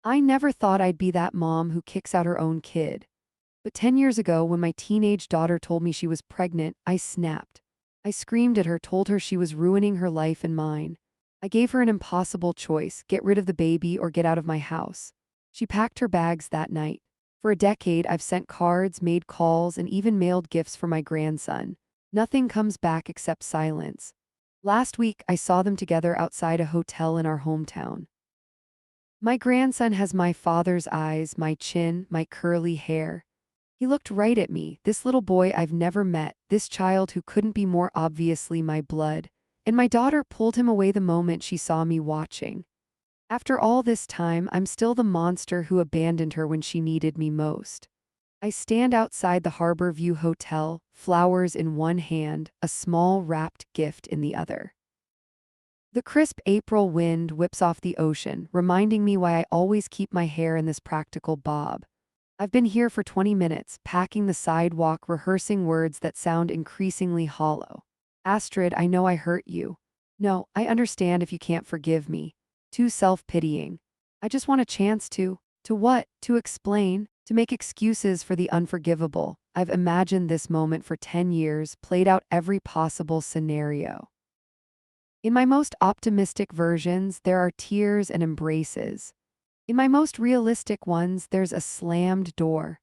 I never thought I'd be that mom who kicks out her own kid. But 10 years ago, when my teenage daughter told me she was pregnant, I snapped. I screamed at her, told her she was ruining her life and mine. I gave her an impossible choice: get rid of the baby or get out of my house. She packed her bags that night. For a decade, I've sent cards, made calls, and even mailed gifts for my grandson. Nothing comes back except silence. Last week, I saw them together outside a hotel in our hometown. My grandson has my father's eyes, my chin, my curly hair. He looked right at me, this little boy I've never met, this child who couldn't be more obviously my blood. And my daughter pulled him away the moment she saw me watching. After all this time, I'm still the monster who abandoned her when she needed me most. I stand outside the Harbor View Hotel, flowers in one hand, a small wrapped gift in the other. The crisp April wind whips off the ocean, reminding me why I always keep my hair in this practical bob. I've been here for 20 minutes, packing the sidewalk, rehearsing words that sound increasingly hollow. Astrid, I know I hurt you. No, I understand if you can't forgive me. Too self-pitying. I just want a chance to. To what? To explain? To make excuses for the unforgivable. I've imagined this moment for 10 years, played out every possible scenario. In my most optimistic versions, there are tears and embraces. In my most realistic ones, there's a slammed door.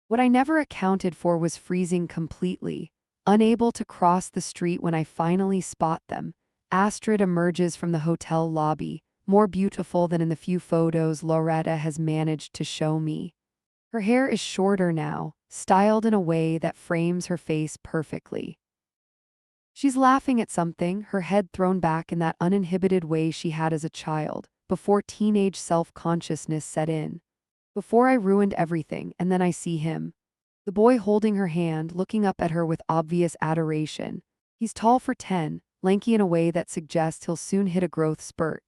What I never accounted for was freezing completely. Unable to cross the street when I finally spot them, Astrid emerges from the hotel lobby, more beautiful than in the few photos Loretta has managed to show me. Her hair is shorter now, styled in a way that frames her face perfectly. She's laughing at something, her head thrown back in that uninhibited way she had as a child, before teenage self-consciousness set in. Before I ruined everything, and then I see him. The boy holding her hand, looking up at her with obvious adoration. He's tall for 10, lanky in a way that suggests he'll soon hit a growth spurt.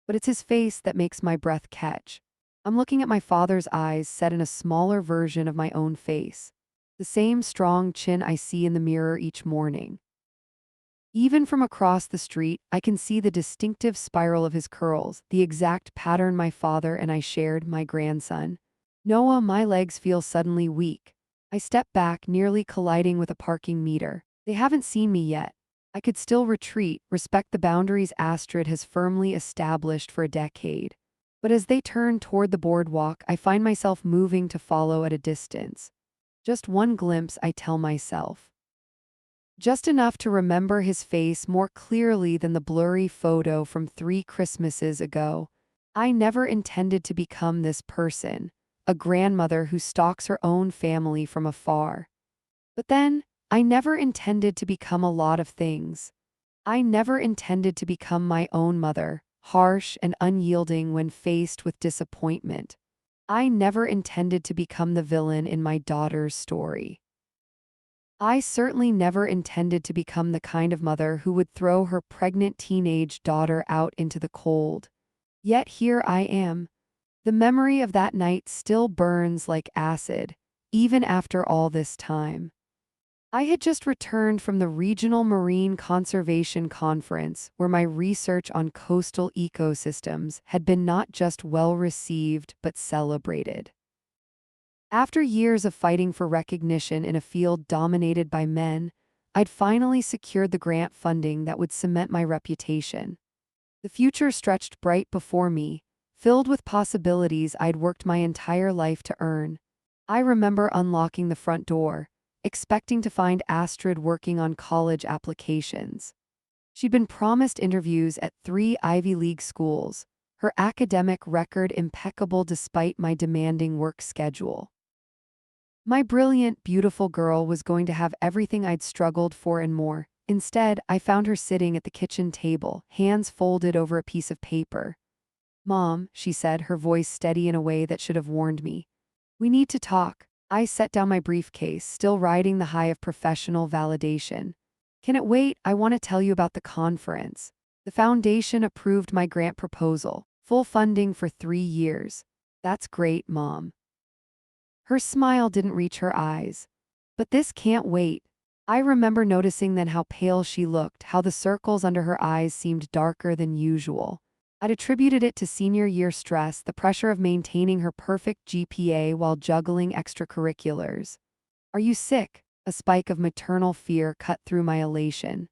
But it's his face that makes my breath catch. I'm looking at my father's eyes set in a smaller version of my own face. The same strong chin I see in the mirror each morning. Even from across the street, I can see the distinctive spiral of his curls, the exact pattern my father and I shared, my grandson. Noah, my legs feel suddenly weak. I step back, nearly colliding with a parking meter. They haven't seen me yet. I could still retreat, respect the boundaries Astrid has firmly established for a decade. But as they turn toward the boardwalk, I find myself moving to follow at a distance. Just one glimpse, I tell myself. Just enough to remember his face more clearly than the blurry photo from 3 Christmases ago. I never intended to become this person, a grandmother who stalks her own family from afar. But then, I never intended to become a lot of things. I never intended to become my own mother, harsh and unyielding when faced with disappointment. I never intended to become the villain in my daughter's story. I certainly never intended to become the kind of mother who would throw her pregnant teenage daughter out into the cold. Yet here I am. The memory of that night still burns like acid, even after all this time. I had just returned from the Regional Marine Conservation Conference, where my research on coastal ecosystems had been not just well received but celebrated. After years of fighting for recognition in a field dominated by men, I'd finally secured the grant funding that would cement my reputation. The future stretched bright before me, filled with possibilities I'd worked my entire life to earn. I remember unlocking the front door, expecting to find Astrid working on college applications. She'd been promised interviews at 3 Ivy League schools, her academic record impeccable despite my demanding work schedule. My brilliant, beautiful girl was going to have everything I'd struggled for and more. Instead, I found her sitting at the kitchen table, hands folded over a piece of paper. "Mom," she said, her voice steady in a way that should have warned me. "We need to talk." I set down my briefcase, still riding the high of professional validation. "Can it wait? I want to tell you about the conference. The foundation approved my grant proposal, full funding for 3 years." "That's great, Mom." Her smile didn't reach her eyes. "But this can't wait." I remember noticing then how pale she looked, how the circles under her eyes seemed darker than usual. I'd attributed it to senior year stress, the pressure of maintaining her perfect GPA while juggling extracurriculars. Are you sick? A spike of maternal fear cut through my elation.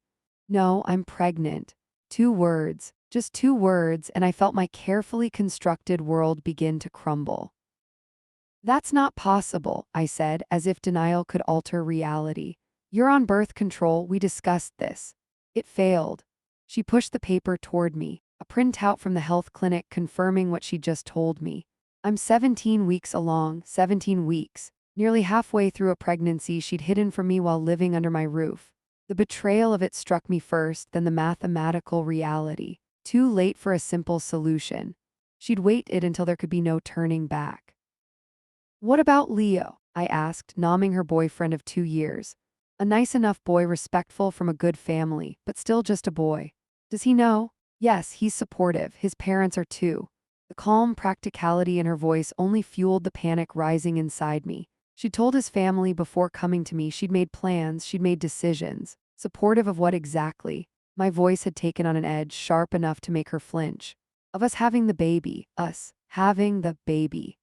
No, I'm pregnant. 2 words, just 2 words, and I felt my carefully constructed world begin to crumble. That's not possible, I said, as if denial could alter reality. You're on birth control, we discussed this. It failed. She pushed the paper toward me, a printout from the health clinic confirming what she just told me. I'm 17 weeks along, 17 weeks, nearly halfway through a pregnancy she'd hidden from me while living under my roof. The betrayal of it struck me first, then the mathematical reality. Too late for a simple solution. She'd waited until there could be no turning back. What about Leo? I asked, nomming her boyfriend of 2 years. A nice enough boy, respectful, from a good family, but still just a boy. Does he know? Yes, he's supportive. His parents are too. The calm practicality in her voice only fueled the panic rising inside me. She'd told his family before coming to me. She'd made plans, she'd made decisions. Supportive of what exactly? My voice had taken on an edge sharp enough to make her flinch. Of us having the baby. Us having the baby.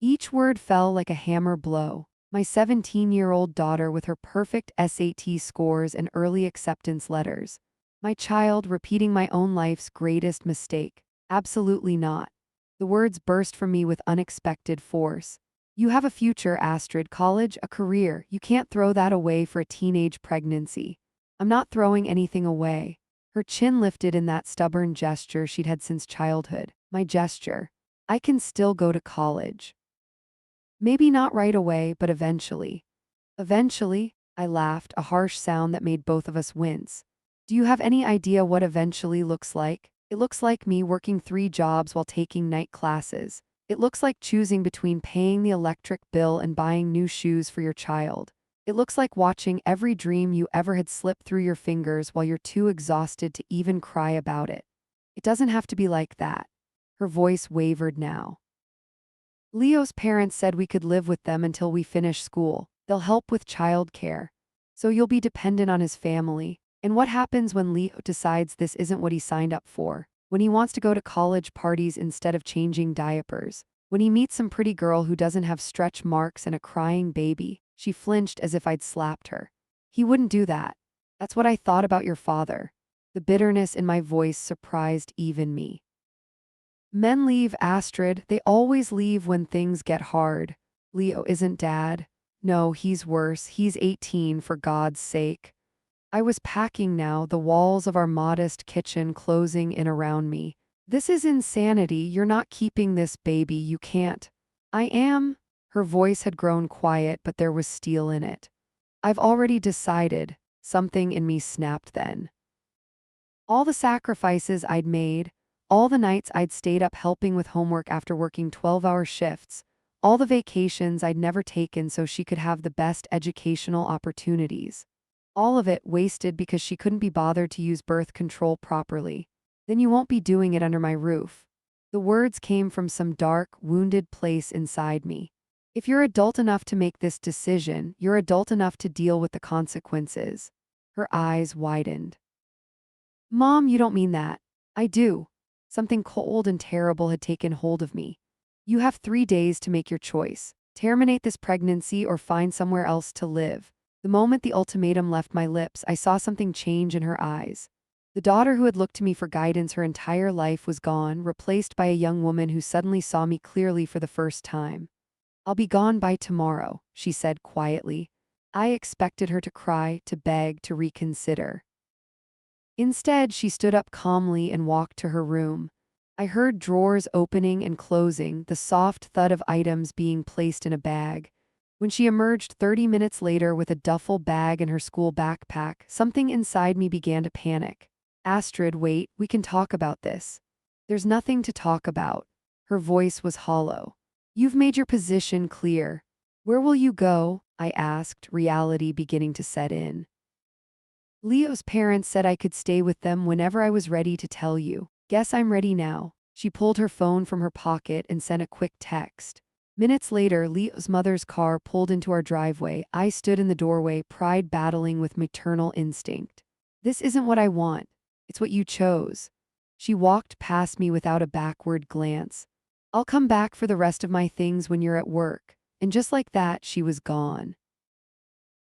Each word fell like a hammer blow. My 17-year-old daughter with her perfect SAT scores and early acceptance letters. My child repeating my own life's greatest mistake. Absolutely not. The words burst from me with unexpected force. You have a future, Astrid, college, a career. You can't throw that away for a teenage pregnancy. I'm not throwing anything away. Her chin lifted in that stubborn gesture she'd had since childhood. My gesture. I can still go to college. Maybe not right away, but eventually. Eventually? I laughed, a harsh sound that made both of us wince. Do you have any idea what eventually looks like? It looks like me working 3 jobs while taking night classes. It looks like choosing between paying the electric bill and buying new shoes for your child. It looks like watching every dream you ever had slip through your fingers while you're too exhausted to even cry about it. It doesn't have to be like that. Her voice wavered now. Leo's parents said we could live with them until we finish school. They'll help with childcare. So you'll be dependent on his family. And what happens when Leo decides this isn't what he signed up for? When he wants to go to college parties instead of changing diapers? When he meets some pretty girl who doesn't have stretch marks and a crying baby? She flinched as if I'd slapped her. He wouldn't do that. That's what I thought about your father. The bitterness in my voice surprised even me. Men leave, Astrid. They always leave when things get hard. Leo isn't dad. No, he's worse. He's 18, for God's sake. I was packing now, the walls of our modest kitchen closing in around me. This is insanity. You're not keeping this baby. You can't. I am. Her voice had grown quiet, but there was steel in it. I've already decided. Something in me snapped then. All the sacrifices I'd made, all the nights I'd stayed up helping with homework after working 12-hour shifts, all the vacations I'd never taken so she could have the best educational opportunities. All of it wasted because she couldn't be bothered to use birth control properly. Then you won't be doing it under my roof. The words came from some dark, wounded place inside me. If you're adult enough to make this decision, you're adult enough to deal with the consequences. Her eyes widened. Mom, you don't mean that. I do. Something cold and terrible had taken hold of me. You have 3 days to make your choice. Terminate this pregnancy or find somewhere else to live. The moment the ultimatum left my lips, I saw something change in her eyes. The daughter who had looked to me for guidance her entire life was gone, replaced by a young woman who suddenly saw me clearly for the first time. I'll be gone by tomorrow, she said quietly. I expected her to cry, to beg, to reconsider. Instead, she stood up calmly and walked to her room. I heard drawers opening and closing, the soft thud of items being placed in a bag. When she emerged 30 minutes later with a duffel bag and her school backpack, something inside me began to panic. Astrid, wait, we can talk about this. There's nothing to talk about. Her voice was hollow. You've made your position clear. Where will you go? I asked, reality beginning to set in. Leo's parents said I could stay with them whenever I was ready to tell you. Guess I'm ready now. She pulled her phone from her pocket and sent a quick text. Minutes later, Leo's mother's car pulled into our driveway. I stood in the doorway, pride battling with maternal instinct. This isn't what I want. It's what you chose. She walked past me without a backward glance. "I'll come back for the rest of my things when you're at work." And just like that, she was gone.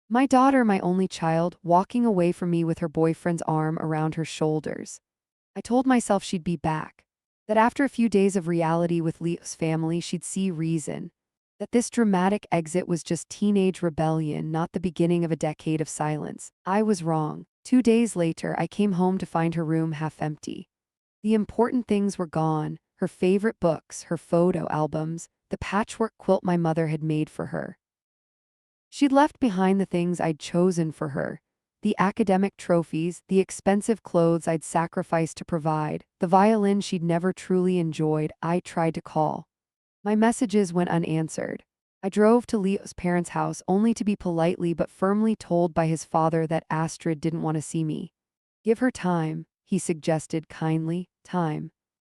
My daughter, my only child, walking away from me with her boyfriend's arm around her shoulders. I told myself she'd be back. That after a few days of reality with Leo's family, she'd see reason. That this dramatic exit was just teenage rebellion, not the beginning of a decade of silence. I was wrong. 2 days later, I came home to find her room half empty. The important things were gone: her favorite books, her photo albums, the patchwork quilt my mother had made for her. She'd left behind the things I'd chosen for her: the academic trophies, the expensive clothes I'd sacrificed to provide, the violin she'd never truly enjoyed. I tried to call. My messages went unanswered. I drove to Leo's parents' house only to be politely but firmly told by his father that Astrid didn't want to see me. "Give her time," he suggested kindly, "time."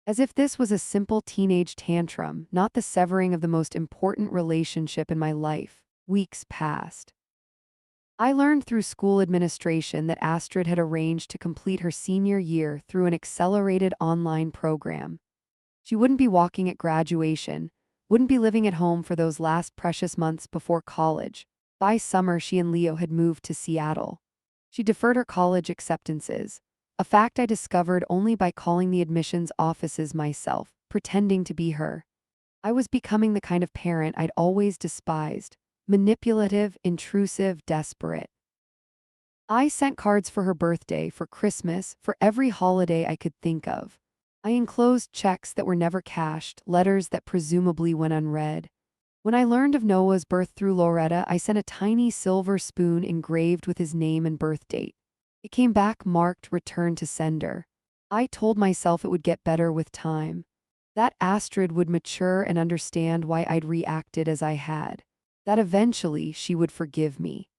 As if this was a simple teenage tantrum, not the severing of the most important relationship in my life. Weeks passed. I learned through school administration that Astrid had arranged to complete her senior year through an accelerated online program. She wouldn't be walking at graduation, wouldn't be living at home for those last precious months before college. By summer, she and Leo had moved to Seattle. She deferred her college acceptances, a fact I discovered only by calling the admissions offices myself, pretending to be her. I was becoming the kind of parent I'd always despised: manipulative, intrusive, desperate. I sent cards for her birthday, for Christmas, for every holiday I could think of. I enclosed checks that were never cashed, letters that presumably went unread. When I learned of Noah's birth through Loretta, I sent a tiny silver spoon engraved with his name and birth date. It came back marked "Return to Sender." I told myself it would get better with time. That Astrid would mature and understand why I'd reacted as I had. That eventually she would forgive me.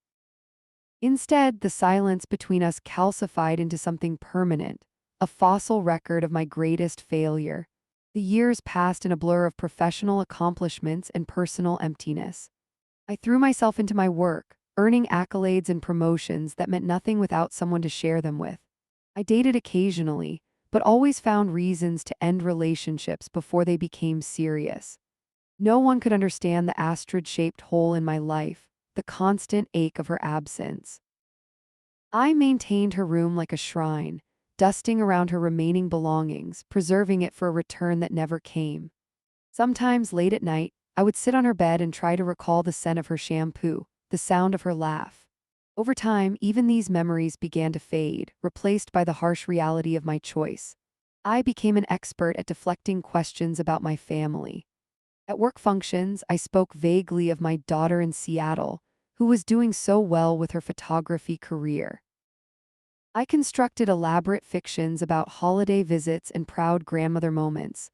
Instead, the silence between us calcified into something permanent, a fossil record of my greatest failure. The years passed in a blur of professional accomplishments and personal emptiness. I threw myself into my work, earning accolades and promotions that meant nothing without someone to share them with. I dated occasionally, but always found reasons to end relationships before they became serious. No one could understand the Astrid-shaped hole in my life, the constant ache of her absence. I maintained her room like a shrine, dusting around her remaining belongings, preserving it for a return that never came. Sometimes, late at night, I would sit on her bed and try to recall the scent of her shampoo, the sound of her laugh. Over time, even these memories began to fade, replaced by the harsh reality of my choice. I became an expert at deflecting questions about my family. At work functions, I spoke vaguely of my daughter in Seattle, who was doing so well with her photography career. I constructed elaborate fictions about holiday visits and proud grandmother moments,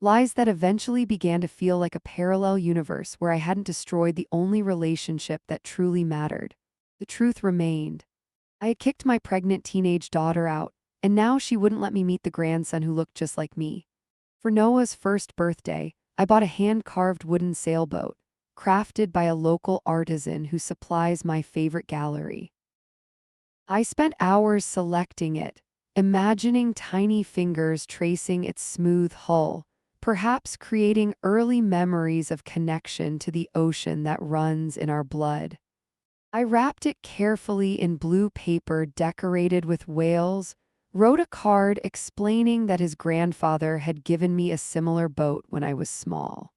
lies that eventually began to feel like a parallel universe where I hadn't destroyed the only relationship that truly mattered. The truth remained. I had kicked my pregnant teenage daughter out, and now she wouldn't let me meet the grandson who looked just like me. For Noah's first birthday, I bought a hand-carved wooden sailboat, crafted by a local artisan who supplies my favorite gallery. I spent hours selecting it, imagining tiny fingers tracing its smooth hull, perhaps creating early memories of connection to the ocean that runs in our blood. I wrapped it carefully in blue paper decorated with whales, wrote a card explaining that his grandfather had given me a similar boat when I was small.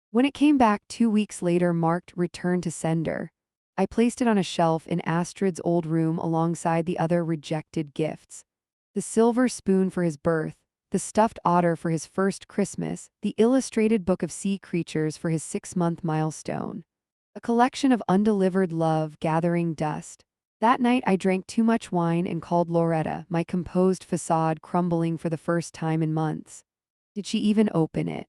When it came back 2 weeks later marked "Return to Sender," I placed it on a shelf in Astrid's old room alongside the other rejected gifts: the silver spoon for his birth, the stuffed otter for his first Christmas, the illustrated book of sea creatures for his 6-month milestone. A collection of undelivered love gathering dust. That night I drank too much wine and called Loretta, my composed facade crumbling for the first time in months. Did she even open it?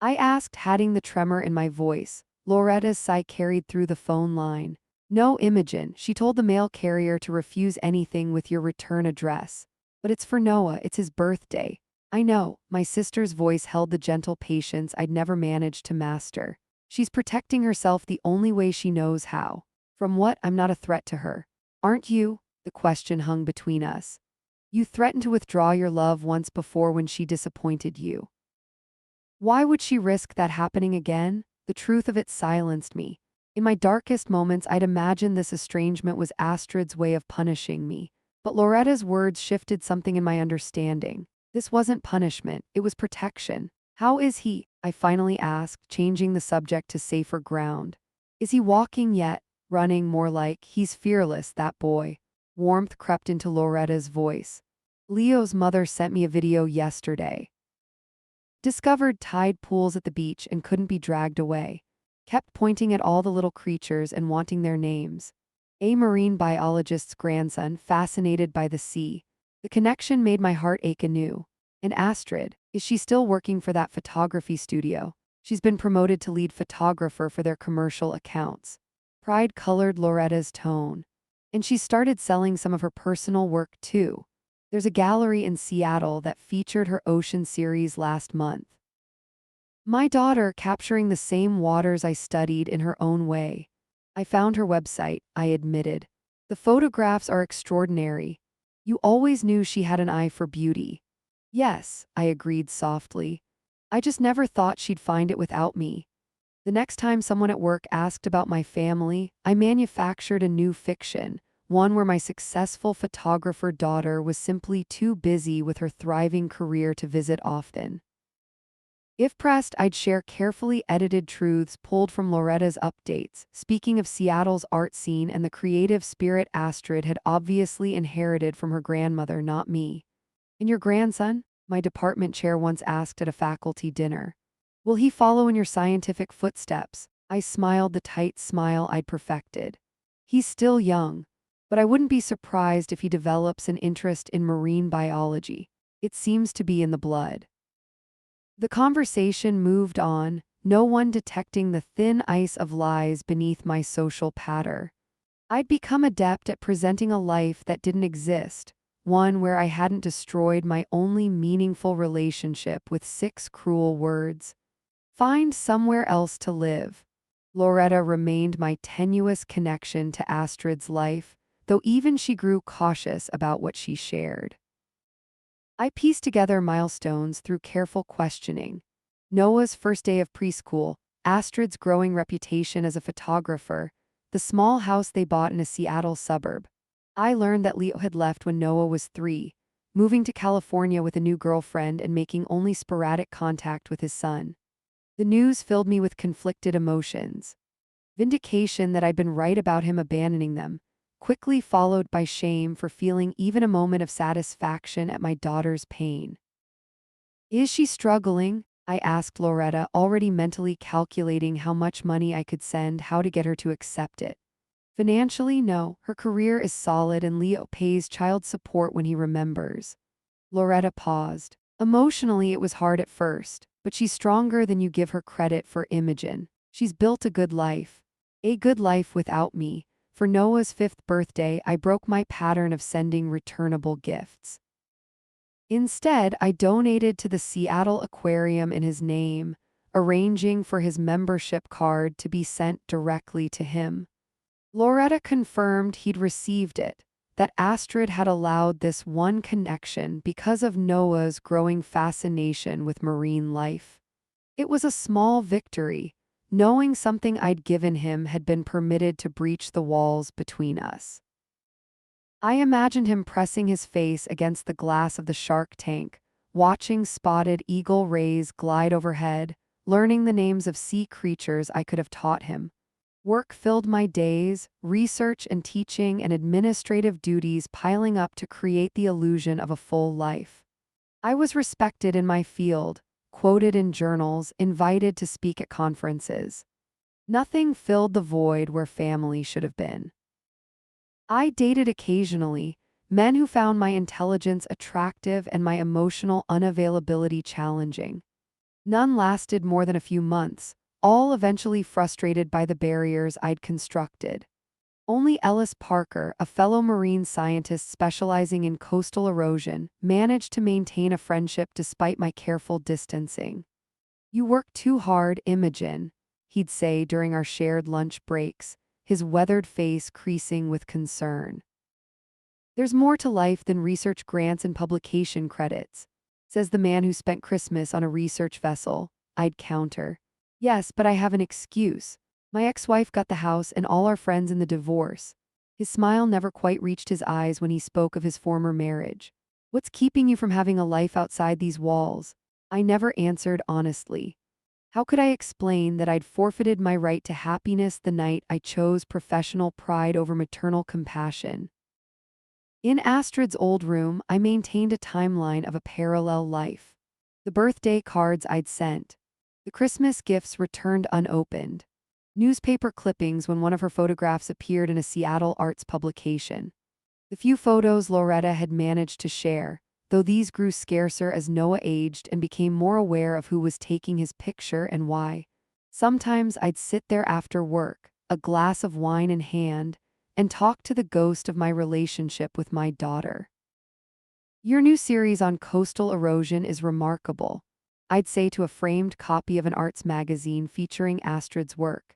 I asked, hiding the tremor in my voice. Loretta's sigh carried through the phone line. "No, Imogen," she told the mail carrier to refuse anything with your return address. "But it's for Noah, it's his birthday." "I know," my sister's voice held the gentle patience I'd never managed to master. "She's protecting herself the only way she knows how." "From what? I'm not a threat to her." "Aren't you?" The question hung between us. You threatened to withdraw your love once before when she disappointed you. Why would she risk that happening again? The truth of it silenced me. In my darkest moments, I'd imagined this estrangement was Astrid's way of punishing me. But Loretta's words shifted something in my understanding. This wasn't punishment, it was protection. How is he? I finally asked, changing the subject to safer ground. Is he walking yet? Running, more like. He's fearless, that boy. Warmth crept into Loretta's voice. Leo's mother sent me a video yesterday. Discovered tide pools at the beach and couldn't be dragged away. Kept pointing at all the little creatures and wanting their names. A marine biologist's grandson, fascinated by the sea. The connection made my heart ache anew. And Astrid, is she still working for that photography studio? She's been promoted to lead photographer for their commercial accounts. Pride colored Loretta's tone. And she started selling some of her personal work too. There's a gallery in Seattle that featured her ocean series last month. My daughter capturing the same waters I studied in her own way. I found her website, I admitted. The photographs are extraordinary. You always knew she had an eye for beauty. Yes, I agreed softly. I just never thought she'd find it without me. The next time someone at work asked about my family, I manufactured a new fiction, one where my successful photographer daughter was simply too busy with her thriving career to visit often. If pressed, I'd share carefully edited truths pulled from Loretta's updates, speaking of Seattle's art scene and the creative spirit Astrid had obviously inherited from her grandmother, not me. And your grandson? My department chair once asked at a faculty dinner. Will he follow in your scientific footsteps? I smiled the tight smile I'd perfected. He's still young, but I wouldn't be surprised if he develops an interest in marine biology. It seems to be in the blood. The conversation moved on, no one detecting the thin ice of lies beneath my social patter. I'd become adept at presenting a life that didn't exist, one where I hadn't destroyed my only meaningful relationship with 6 cruel words. Find somewhere else to live. Loretta remained my tenuous connection to Astrid's life, though even she grew cautious about what she shared. I pieced together milestones through careful questioning. Noah's first day of preschool, Astrid's growing reputation as a photographer, the small house they bought in a Seattle suburb. I learned that Leo had left when Noah was 3, moving to California with a new girlfriend and making only sporadic contact with his son. The news filled me with conflicted emotions. Vindication that I'd been right about him abandoning them, quickly followed by shame for feeling even a moment of satisfaction at my daughter's pain. Is she struggling? I asked Loretta, already mentally calculating how much money I could send, how to get her to accept it. Financially, no. Her career is solid and Leo pays child support when he remembers. Loretta paused. Emotionally, it was hard at first, but she's stronger than you give her credit for, Imogen. She's built a good life. A good life without me. For Noah's 5th birthday, I broke my pattern of sending returnable gifts. Instead, I donated to the Seattle Aquarium in his name, arranging for his membership card to be sent directly to him. Loretta confirmed he'd received it, that Astrid had allowed this one connection because of Noah's growing fascination with marine life. It was a small victory, knowing something I'd given him had been permitted to breach the walls between us. I imagined him pressing his face against the glass of the shark tank, watching spotted eagle rays glide overhead, learning the names of sea creatures I could have taught him. Work filled my days, research and teaching and administrative duties piling up to create the illusion of a full life. I was respected in my field, quoted in journals, invited to speak at conferences. Nothing filled the void where family should have been. I dated occasionally, men who found my intelligence attractive and my emotional unavailability challenging. None lasted more than a few months, all eventually frustrated by the barriers I'd constructed. Only Ellis Parker, a fellow marine scientist specializing in coastal erosion, managed to maintain a friendship despite my careful distancing. "You work too hard, Imogen," he'd say during our shared lunch breaks, his weathered face creasing with concern. There's more to life than research grants and publication credits, says the man who spent Christmas on a research vessel. I'd counter. Yes, but I have an excuse. My ex-wife got the house and all our friends in the divorce. His smile never quite reached his eyes when he spoke of his former marriage. What's keeping you from having a life outside these walls? I never answered honestly. How could I explain that I'd forfeited my right to happiness the night I chose professional pride over maternal compassion? In Astrid's old room, I maintained a timeline of a parallel life. The birthday cards I'd sent. The Christmas gifts returned unopened. Newspaper clippings when one of her photographs appeared in a Seattle arts publication. The few photos Loretta had managed to share, though these grew scarcer as Noah aged and became more aware of who was taking his picture and why. Sometimes I'd sit there after work, a glass of wine in hand, and talk to the ghost of my relationship with my daughter. Your new series on coastal erosion is remarkable, I'd say to a framed copy of an arts magazine featuring Astrid's work.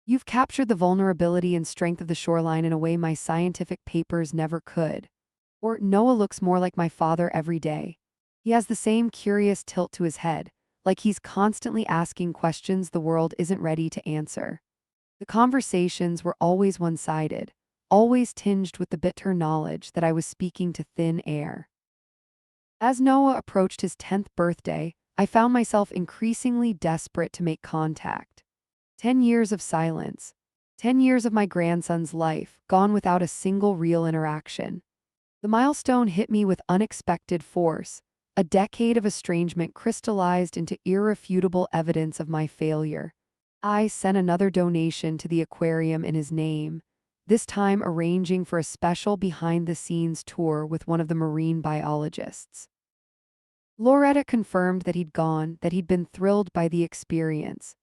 You've captured the vulnerability and strength of the shoreline in a way my scientific papers never could. Or Noah looks more like my father every day. He has the same curious tilt to his head, like he's constantly asking questions the world isn't ready to answer. The conversations were always one-sided, always tinged with the bitter knowledge that I was speaking to thin air. As Noah approached his 10th birthday, I found myself increasingly desperate to make contact. 10 years of silence. 10 years of my grandson's life, gone without a single real interaction. The milestone hit me with unexpected force. A decade of estrangement crystallized into irrefutable evidence of my failure. I sent another donation to the aquarium in his name, this time arranging for a special behind-the-scenes tour with one of the marine biologists. Loretta confirmed that he'd gone, that he'd been thrilled by the experience.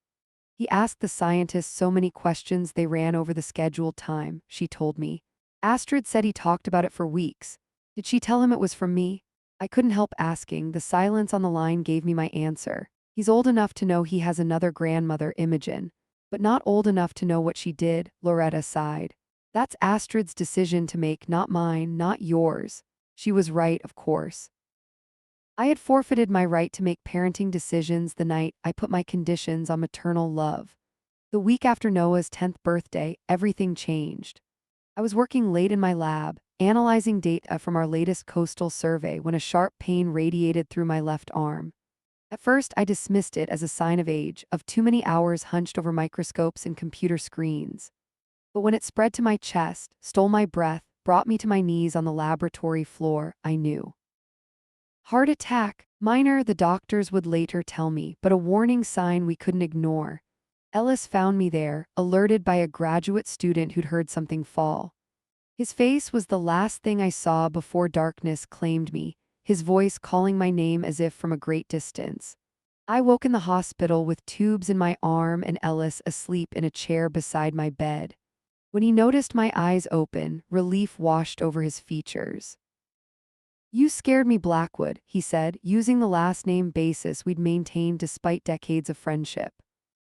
He asked the scientists so many questions they ran over the scheduled time, she told me. Astrid said he talked about it for weeks. Did she tell him it was from me? I couldn't help asking. The silence on the line gave me my answer. He's old enough to know he has another grandmother, Imogen, but not old enough to know what she did, Loretta sighed. That's Astrid's decision to make, not mine, not yours. She was right, of course. I had forfeited my right to make parenting decisions the night I put my conditions on maternal love. The week after Noah's 10th birthday, everything changed. I was working late in my lab, analyzing data from our latest coastal survey when a sharp pain radiated through my left arm. At first, I dismissed it as a sign of age, of too many hours hunched over microscopes and computer screens. But when it spread to my chest, stole my breath, brought me to my knees on the laboratory floor, I knew. Heart attack, minor, the doctors would later tell me, but a warning sign we couldn't ignore. Ellis found me there, alerted by a graduate student who'd heard something fall. His face was the last thing I saw before darkness claimed me, his voice calling my name as if from a great distance. I woke in the hospital with tubes in my arm and Ellis asleep in a chair beside my bed. When he noticed my eyes open, relief washed over his features. You scared me, Blackwood, he said, using the last name basis we'd maintained despite decades of friendship.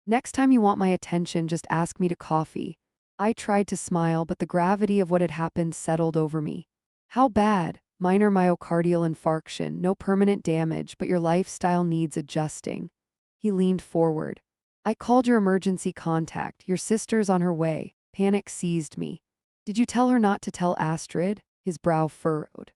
Next time you want my attention, just ask me to coffee. I tried to smile, but the gravity of what had happened settled over me. How bad? Minor myocardial infarction, no permanent damage, but your lifestyle needs adjusting. He leaned forward. I called your emergency contact. Your sister's on her way. Panic seized me. Did you tell her not to tell Astrid? His brow furrowed.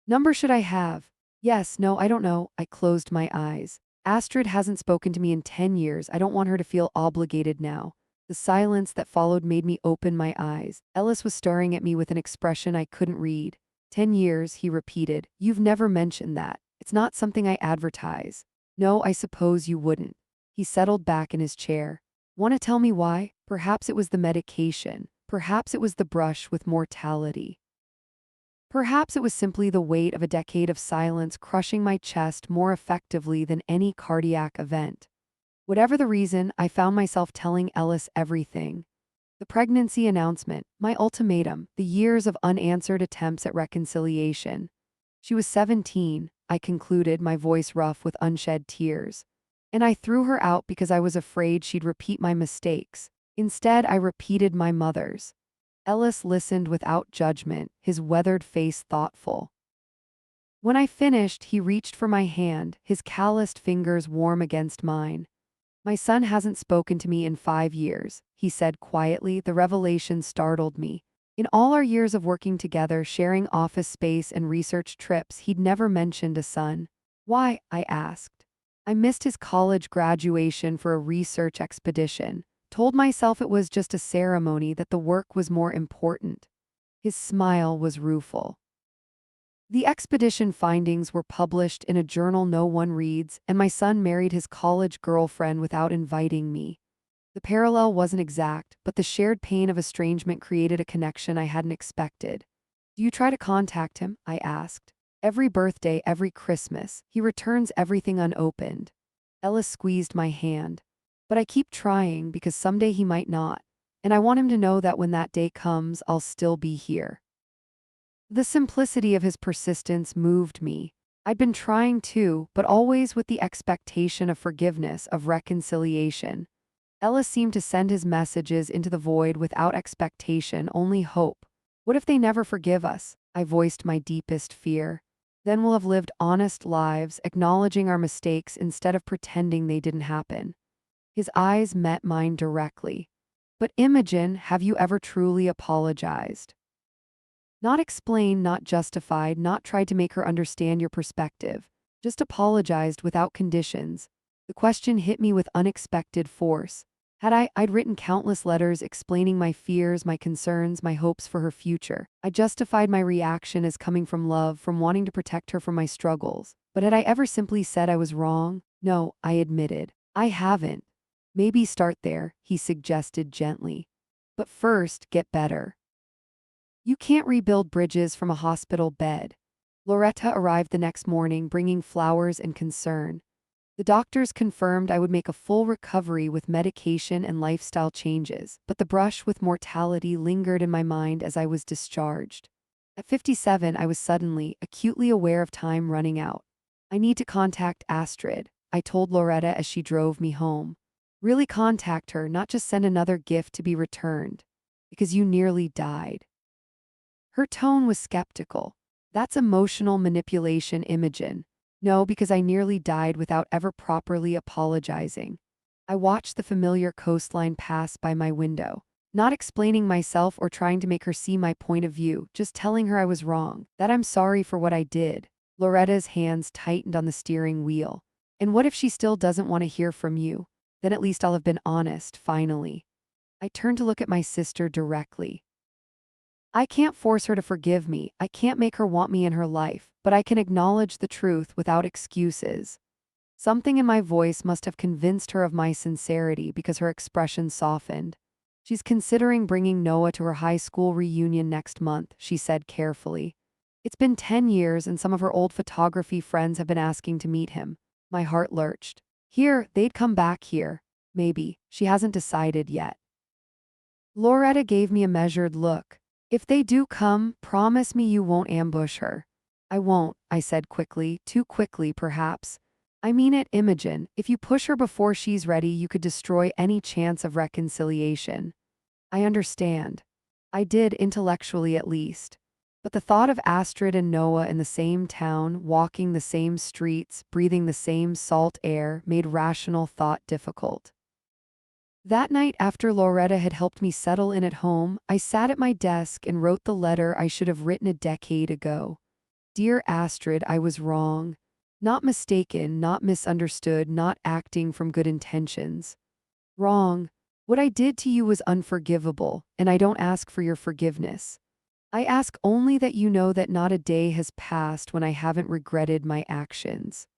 Number should I have? Yes, no, I don't know. I closed my eyes. Astrid hasn't spoken to me in 10 years. I don't want her to feel obligated now. The silence that followed made me open my eyes. Ellis was staring at me with an expression I couldn't read. 10 years, he repeated. You've never mentioned that. It's not something I advertise. No, I suppose you wouldn't. He settled back in his chair. Want to tell me why? Perhaps it was the medication. Perhaps it was the brush with mortality. Perhaps it was simply the weight of a decade of silence crushing my chest more effectively than any cardiac event. Whatever the reason, I found myself telling Ellis everything. The pregnancy announcement, my ultimatum, the years of unanswered attempts at reconciliation. She was 17, I concluded, my voice rough with unshed tears. And I threw her out because I was afraid she'd repeat my mistakes. Instead, I repeated my mother's. Ellis listened without judgment, his weathered face thoughtful. When I finished, he reached for my hand, his calloused fingers warm against mine. My son hasn't spoken to me in 5 years, he said quietly. The revelation startled me. In all our years of working together, sharing office space and research trips, he'd never mentioned a son. Why? I asked. I missed his college graduation for a research expedition. Told myself it was just a ceremony, that the work was more important. His smile was rueful. The expedition findings were published in a journal no one reads, and my son married his college girlfriend without inviting me. The parallel wasn't exact, but the shared pain of estrangement created a connection I hadn't expected. Do you try to contact him? I asked. Every birthday, every Christmas, he returns everything unopened. Ellis squeezed my hand. But I keep trying because someday he might not, and I want him to know that when that day comes, I'll still be here. The simplicity of his persistence moved me. I'd been trying too, but always with the expectation of forgiveness, of reconciliation. Ellis seemed to send his messages into the void without expectation, only hope. What if they never forgive us? I voiced my deepest fear. Then we'll have lived honest lives, acknowledging our mistakes instead of pretending they didn't happen. His eyes met mine directly. But Imogen, have you ever truly apologized? Not explained, not justified, not tried to make her understand your perspective. Just apologized without conditions. The question hit me with unexpected force. I'd written countless letters explaining my fears, my concerns, my hopes for her future. I justified my reaction as coming from love, from wanting to protect her from my struggles. But had I ever simply said I was wrong? No, I admitted. I haven't. Maybe start there, he suggested gently. But first, get better. You can't rebuild bridges from a hospital bed. Loretta arrived the next morning, bringing flowers and concern. The doctors confirmed I would make a full recovery with medication and lifestyle changes, but the brush with mortality lingered in my mind as I was discharged. At 57, I was suddenly, acutely aware of time running out. I need to contact Astrid, I told Loretta as she drove me home. Really contact her, not just send another gift to be returned. Because you nearly died. Her tone was skeptical. That's emotional manipulation, Imogen. No, because I nearly died without ever properly apologizing. I watched the familiar coastline pass by my window, not explaining myself or trying to make her see my point of view, just telling her I was wrong, that I'm sorry for what I did. Loretta's hands tightened on the steering wheel. And what if she still doesn't want to hear from you? Then at least I'll have been honest, finally. I turned to look at my sister directly. I can't force her to forgive me, I can't make her want me in her life, but I can acknowledge the truth without excuses. Something in my voice must have convinced her of my sincerity because her expression softened. She's considering bringing Noah to her high school reunion next month, she said carefully. It's been 10 years and some of her old photography friends have been asking to meet him. My heart lurched. Here, they'd come back here. Maybe. She hasn't decided yet. Loretta gave me a measured look. If they do come, promise me you won't ambush her. I won't, I said quickly, too quickly perhaps. I mean it, Imogen. If you push her before she's ready, you could destroy any chance of reconciliation. I understand. I did, intellectually at least. But the thought of Astrid and Noah in the same town, walking the same streets, breathing the same salt air, made rational thought difficult. That night, after Loretta had helped me settle in at home, I sat at my desk and wrote the letter I should have written a decade ago. Dear Astrid, I was wrong. Not mistaken, not misunderstood, not acting from good intentions. Wrong. What I did to you was unforgivable, and I don't ask for your forgiveness. I ask only that you know that not a day has passed when I haven't regretted my actions.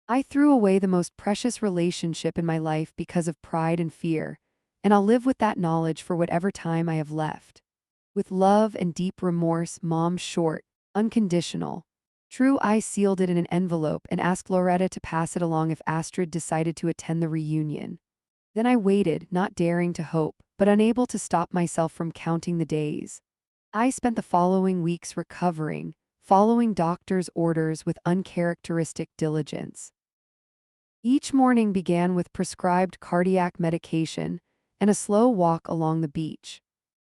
I threw away the most precious relationship in my life because of pride and fear, and I'll live with that knowledge for whatever time I have left. With love and deep remorse, Mom, short, unconditional. True, I sealed it in an envelope and asked Loretta to pass it along if Astrid decided to attend the reunion. Then I waited, not daring to hope, but unable to stop myself from counting the days. I spent the following weeks recovering, following doctor's orders with uncharacteristic diligence. Each morning began with prescribed cardiac medication and a slow walk along the beach.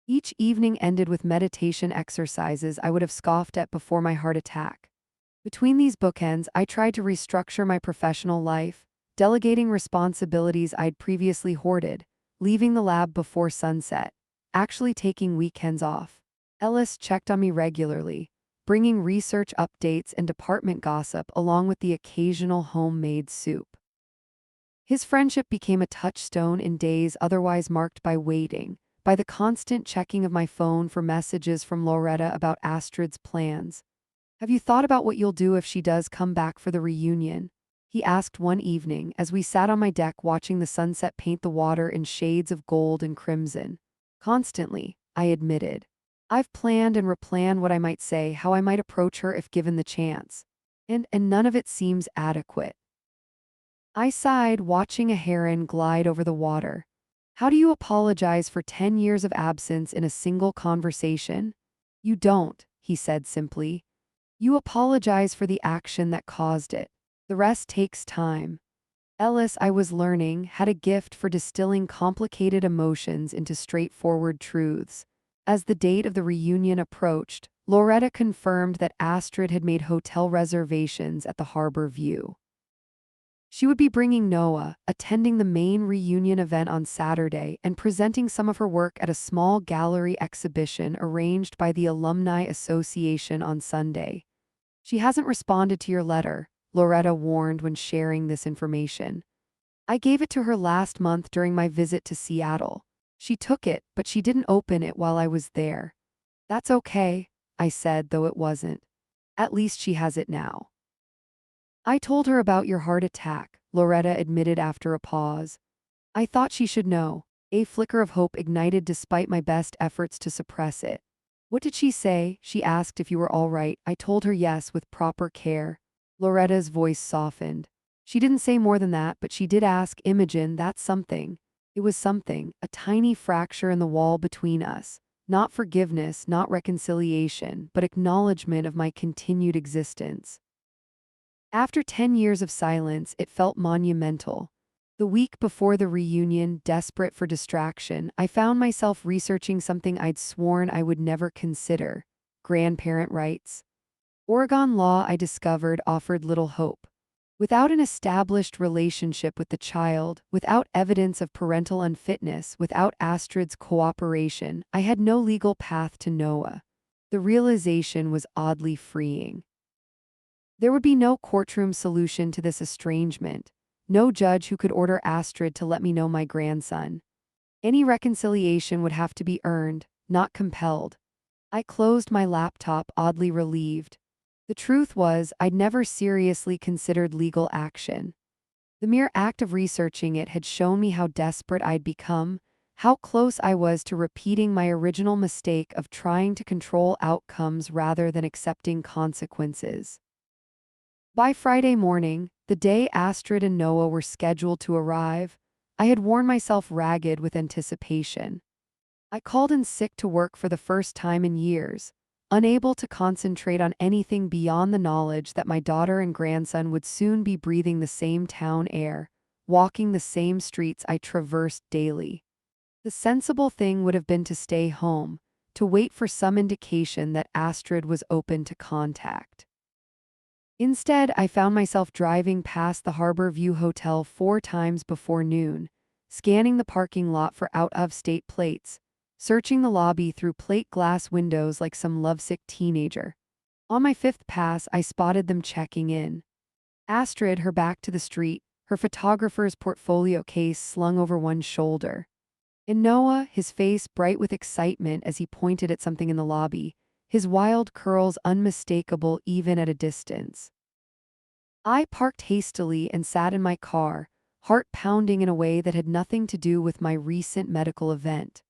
Each evening ended with meditation exercises I would have scoffed at before my heart attack. Between these bookends, I tried to restructure my professional life, delegating responsibilities I'd previously hoarded, leaving the lab before sunset, actually taking weekends off. Ellis checked on me regularly, bringing research updates and department gossip along with the occasional homemade soup. His friendship became a touchstone in days otherwise marked by waiting, by the constant checking of my phone for messages from Loretta about Astrid's plans. "Have you thought about what you'll do if she does come back for the reunion?" he asked one evening as we sat on my deck watching the sunset paint the water in shades of gold and crimson. "Constantly," I admitted. "I've planned and replanned what I might say, how I might approach her if given the chance. And none of it seems adequate." I sighed, watching a heron glide over the water. "How do you apologize for 10 years of absence in a single conversation?" "You don't," he said simply. "You apologize for the action that caused it. The rest takes time." Ellis, I was learning, had a gift for distilling complicated emotions into straightforward truths. As the date of the reunion approached, Loretta confirmed that Astrid had made hotel reservations at the Harbor View. She would be bringing Noah, attending the main reunion event on Saturday, and presenting some of her work at a small gallery exhibition arranged by the Alumni Association on Sunday. "She hasn't responded to your letter," Loretta warned when sharing this information. "I gave it to her last month during my visit to Seattle. She took it, but she didn't open it while I was there." "That's okay," I said, though it wasn't. "At least she has it now." "I told her about your heart attack," Loretta admitted after a pause. "I thought she should know." A flicker of hope ignited despite my best efforts to suppress it. "What did she say?" She asked if you were all right. I told her yes, with proper care. Loretta's voice softened. "She didn't say more than that, but she did ask, Imogen, that's something." It was something, a tiny fracture in the wall between us. Not forgiveness, not reconciliation, but acknowledgement of my continued existence. After 10 years of silence, it felt monumental. The week before the reunion, desperate for distraction, I found myself researching something I'd sworn I would never consider: grandparent rights. Oregon law, I discovered, offered little hope. Without an established relationship with the child, without evidence of parental unfitness, without Astrid's cooperation, I had no legal path to Noah. The realization was oddly freeing. There would be no courtroom solution to this estrangement, no judge who could order Astrid to let me know my grandson. Any reconciliation would have to be earned, not compelled. I closed my laptop, oddly relieved. The truth was, I'd never seriously considered legal action. The mere act of researching it had shown me how desperate I'd become, how close I was to repeating my original mistake of trying to control outcomes rather than accepting consequences. By Friday morning, the day Astrid and Noah were scheduled to arrive, I had worn myself ragged with anticipation. I called in sick to work for the first time in years, unable to concentrate on anything beyond the knowledge that my daughter and grandson would soon be breathing the same town air, walking the same streets I traversed daily. The sensible thing would have been to stay home, to wait for some indication that Astrid was open to contact. Instead, I found myself driving past the Harbor View Hotel 4 times before noon, scanning the parking lot for out-of-state plates, searching the lobby through plate glass windows like some lovesick teenager. On my 5th pass, I spotted them checking in. Astrid, her back to the street, her photographer's portfolio case slung over one shoulder. And Noah, his face bright with excitement as he pointed at something in the lobby, his wild curls unmistakable even at a distance. I parked hastily and sat in my car, heart pounding in a way that had nothing to do with my recent medical event.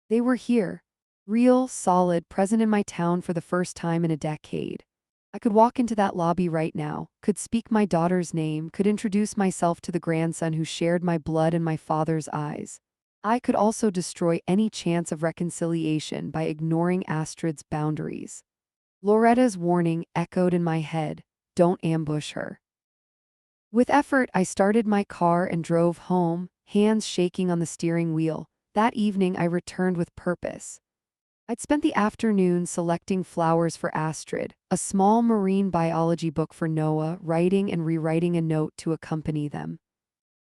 They were here, real, solid, present in my town for the first time in a decade. I could walk into that lobby right now, could speak my daughter's name, could introduce myself to the grandson who shared my blood and my father's eyes. I could also destroy any chance of reconciliation by ignoring Astrid's boundaries. Loretta's warning echoed in my head: don't ambush her. With effort, I started my car and drove home, hands shaking on the steering wheel. That evening, I returned with purpose. I'd spent the afternoon selecting flowers for Astrid, a small marine biology book for Noah, writing and rewriting a note to accompany them.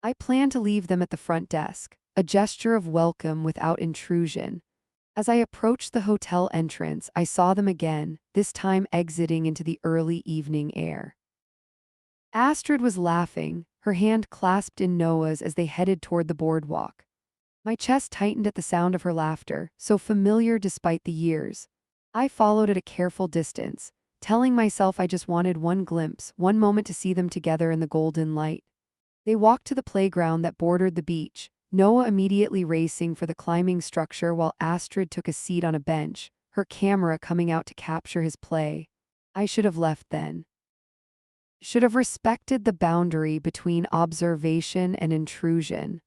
I planned to leave them at the front desk, a gesture of welcome without intrusion. As I approached the hotel entrance, I saw them again, this time exiting into the early evening air. Astrid was laughing, her hand clasped in Noah's as they headed toward the boardwalk. My chest tightened at the sound of her laughter, so familiar despite the years. I followed at a careful distance, telling myself I just wanted one glimpse, one moment to see them together in the golden light. They walked to the playground that bordered the beach, Noah immediately racing for the climbing structure while Astrid took a seat on a bench, her camera coming out to capture his play. I should have left then. Should have respected the boundary between observation and intrusion.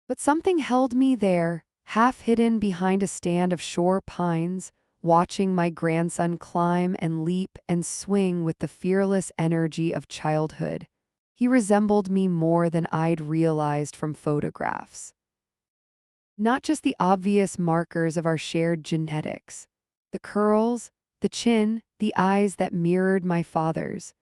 But something held me there, half hidden behind a stand of shore pines, watching my grandson climb and leap and swing with the fearless energy of childhood. He resembled me more than I'd realized from photographs. Not just the obvious markers of our shared genetics. The curls, the chin, the eyes that mirrored my father's.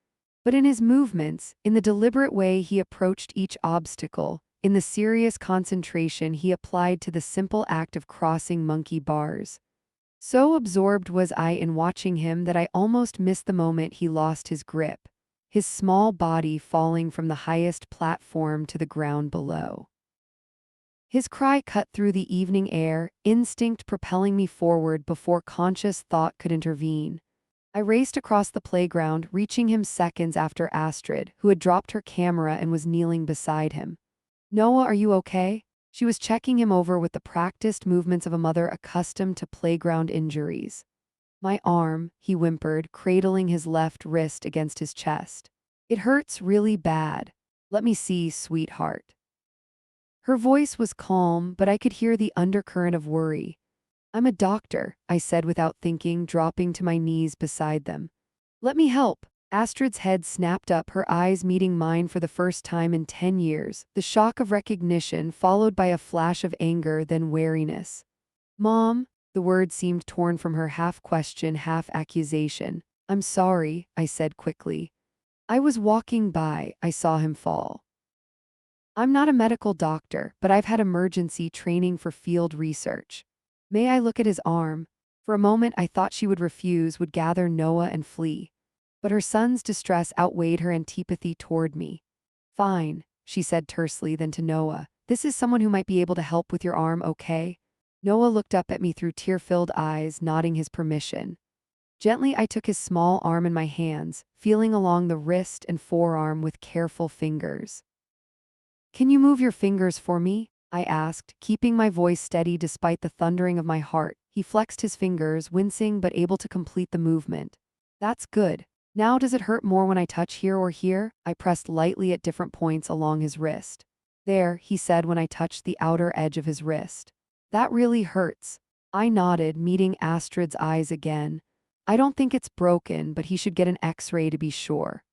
But in his movements, in the deliberate way he approached each obstacle, in the serious concentration he applied to the simple act of crossing monkey bars. So absorbed was I in watching him that I almost missed the moment he lost his grip, his small body falling from the highest platform to the ground below. His cry cut through the evening air, instinct propelling me forward before conscious thought could intervene. I raced across the playground, reaching him seconds after Astrid, who had dropped her camera and was kneeling beside him. "Noah, are you okay?" She was checking him over with the practiced movements of a mother accustomed to playground injuries. "My arm," he whimpered, cradling his left wrist against his chest. "It hurts really bad. Let me see, sweetheart." Her voice was calm, but I could hear the undercurrent of worry. "I'm a doctor," I said without thinking, dropping to my knees beside them. "Let me help." Astrid's head snapped up, her eyes meeting mine for the first time in 10 years, the shock of recognition followed by a flash of anger, then wariness. "Mom," the word seemed torn from her, half question, half accusation. "I'm sorry," I said quickly. "I was walking by, I saw him fall. I'm not a medical doctor, but I've had emergency training for field research. May I look at his arm?" For a moment I thought she would refuse, would gather Noah and flee. But her son's distress outweighed her antipathy toward me. "Fine," she said tersely, then to Noah, "This is someone who might be able to help with your arm, okay?" Noah looked up at me through tear-filled eyes, nodding his permission. Gently I took his small arm in my hands, feeling along the wrist and forearm with careful fingers. "Can you move your fingers for me?" I asked, keeping my voice steady despite the thundering of my heart. He flexed his fingers, wincing but able to complete the movement. "That's good. Now does it hurt more when I touch here or here?" I pressed lightly at different points along his wrist. "There," he said when I touched the outer edge of his wrist. "That really hurts." I nodded, meeting Astrid's eyes again. "I don't think it's broken, but he should get an X-ray to be sure.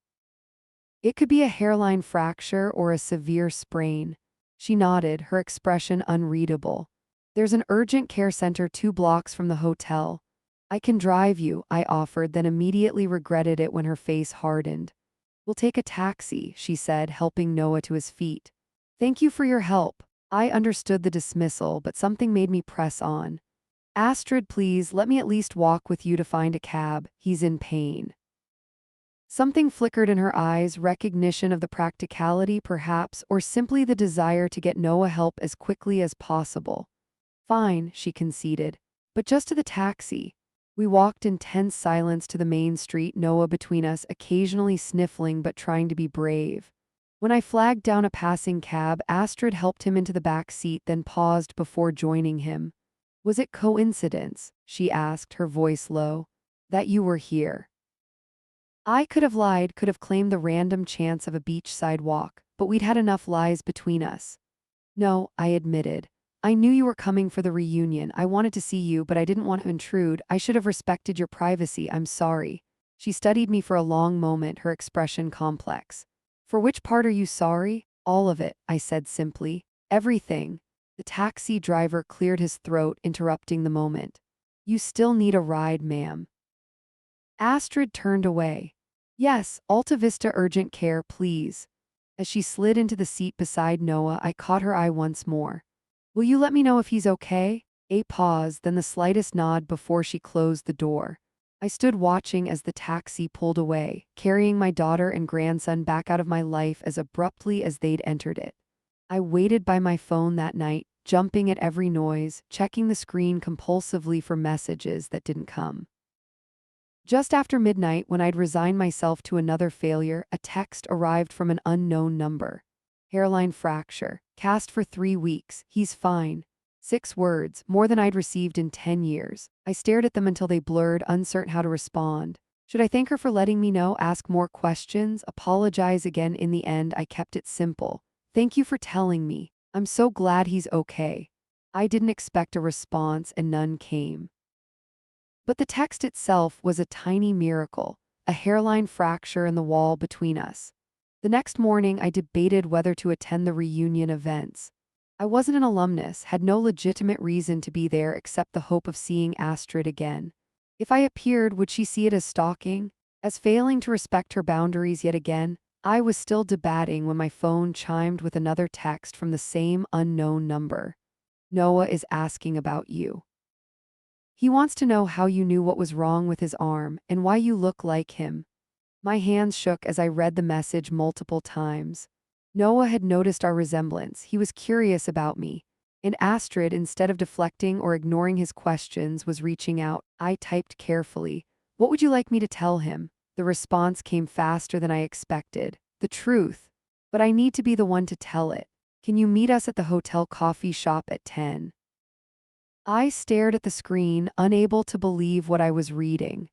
It could be a hairline fracture or a severe sprain." She nodded, her expression unreadable. "There's an urgent care center 2 blocks from the hotel. I can drive you," I offered, then immediately regretted it when her face hardened. "We'll take a taxi," she said, helping Noah to his feet. "Thank you for your help." I understood the dismissal, but something made me press on. "Astrid, please, let me at least walk with you to find a cab. He's in pain." Something flickered in her eyes, recognition of the practicality perhaps, or simply the desire to get Noah help as quickly as possible. "Fine," she conceded. "But just to the taxi." We walked in tense silence to the main street, Noah between us, occasionally sniffling but trying to be brave. When I flagged down a passing cab, Astrid helped him into the back seat, then paused before joining him. "Was it coincidence," she asked, her voice low, "that you were here?" I could have lied, could have claimed the random chance of a beachside walk, but we'd had enough lies between us. "No," I admitted. "I knew you were coming for the reunion. I wanted to see you, but I didn't want to intrude. I should have respected your privacy. I'm sorry." She studied me for a long moment, her expression complex. "For which part are you sorry?" "All of it," I said simply. "Everything." The taxi driver cleared his throat, interrupting the moment. You still need a ride, ma'am. Astrid turned away. Yes, Alta Vista urgent care, please. As she slid into the seat beside Noah, I caught her eye once more. Will you let me know if he's okay? A pause, then the slightest nod before she closed the door. I stood watching as the taxi pulled away, carrying my daughter and grandson back out of my life as abruptly as they'd entered it. I waited by my phone that night, jumping at every noise, checking the screen compulsively for messages that didn't come. Just after midnight, when I'd resigned myself to another failure, a text arrived from an unknown number. Hairline fracture. Cast for 3 weeks. He's fine. 6 words, more than I'd received in 10 years. I stared at them until they blurred, uncertain how to respond. Should I thank her for letting me know, ask more questions, apologize again? In the end, I kept it simple. Thank you for telling me. I'm so glad he's okay. I didn't expect a response, and none came. But the text itself was a tiny miracle, a hairline fracture in the wall between us. The next morning, I debated whether to attend the reunion events. I wasn't an alumnus, had no legitimate reason to be there except the hope of seeing Astrid again. If I appeared, would she see it as stalking? As failing to respect her boundaries yet again? I was still debating when my phone chimed with another text from the same unknown number. Noah is asking about you. He wants to know how you knew what was wrong with his arm and why you look like him. My hands shook as I read the message multiple times. Noah had noticed our resemblance. He was curious about me. And Astrid, instead of deflecting or ignoring his questions, was reaching out. I typed carefully. What would you like me to tell him? The response came faster than I expected. The truth. But I need to be the one to tell it. Can you meet us at the hotel coffee shop at 10? I stared at the screen, unable to believe what I was reading.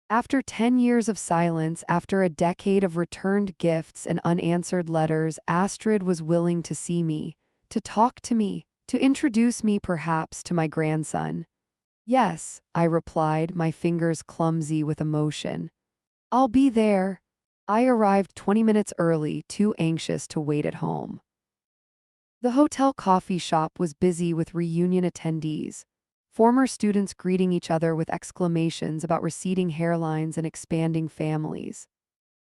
After 10 years of silence, after a decade of returned gifts and unanswered letters, Astrid was willing to see me, to talk to me, to introduce me perhaps to my grandson. Yes, I replied, my fingers clumsy with emotion. I'll be there. I arrived 20 minutes early, too anxious to wait at home. The hotel coffee shop was busy with reunion attendees. Former students greeting each other with exclamations about receding hairlines and expanding families.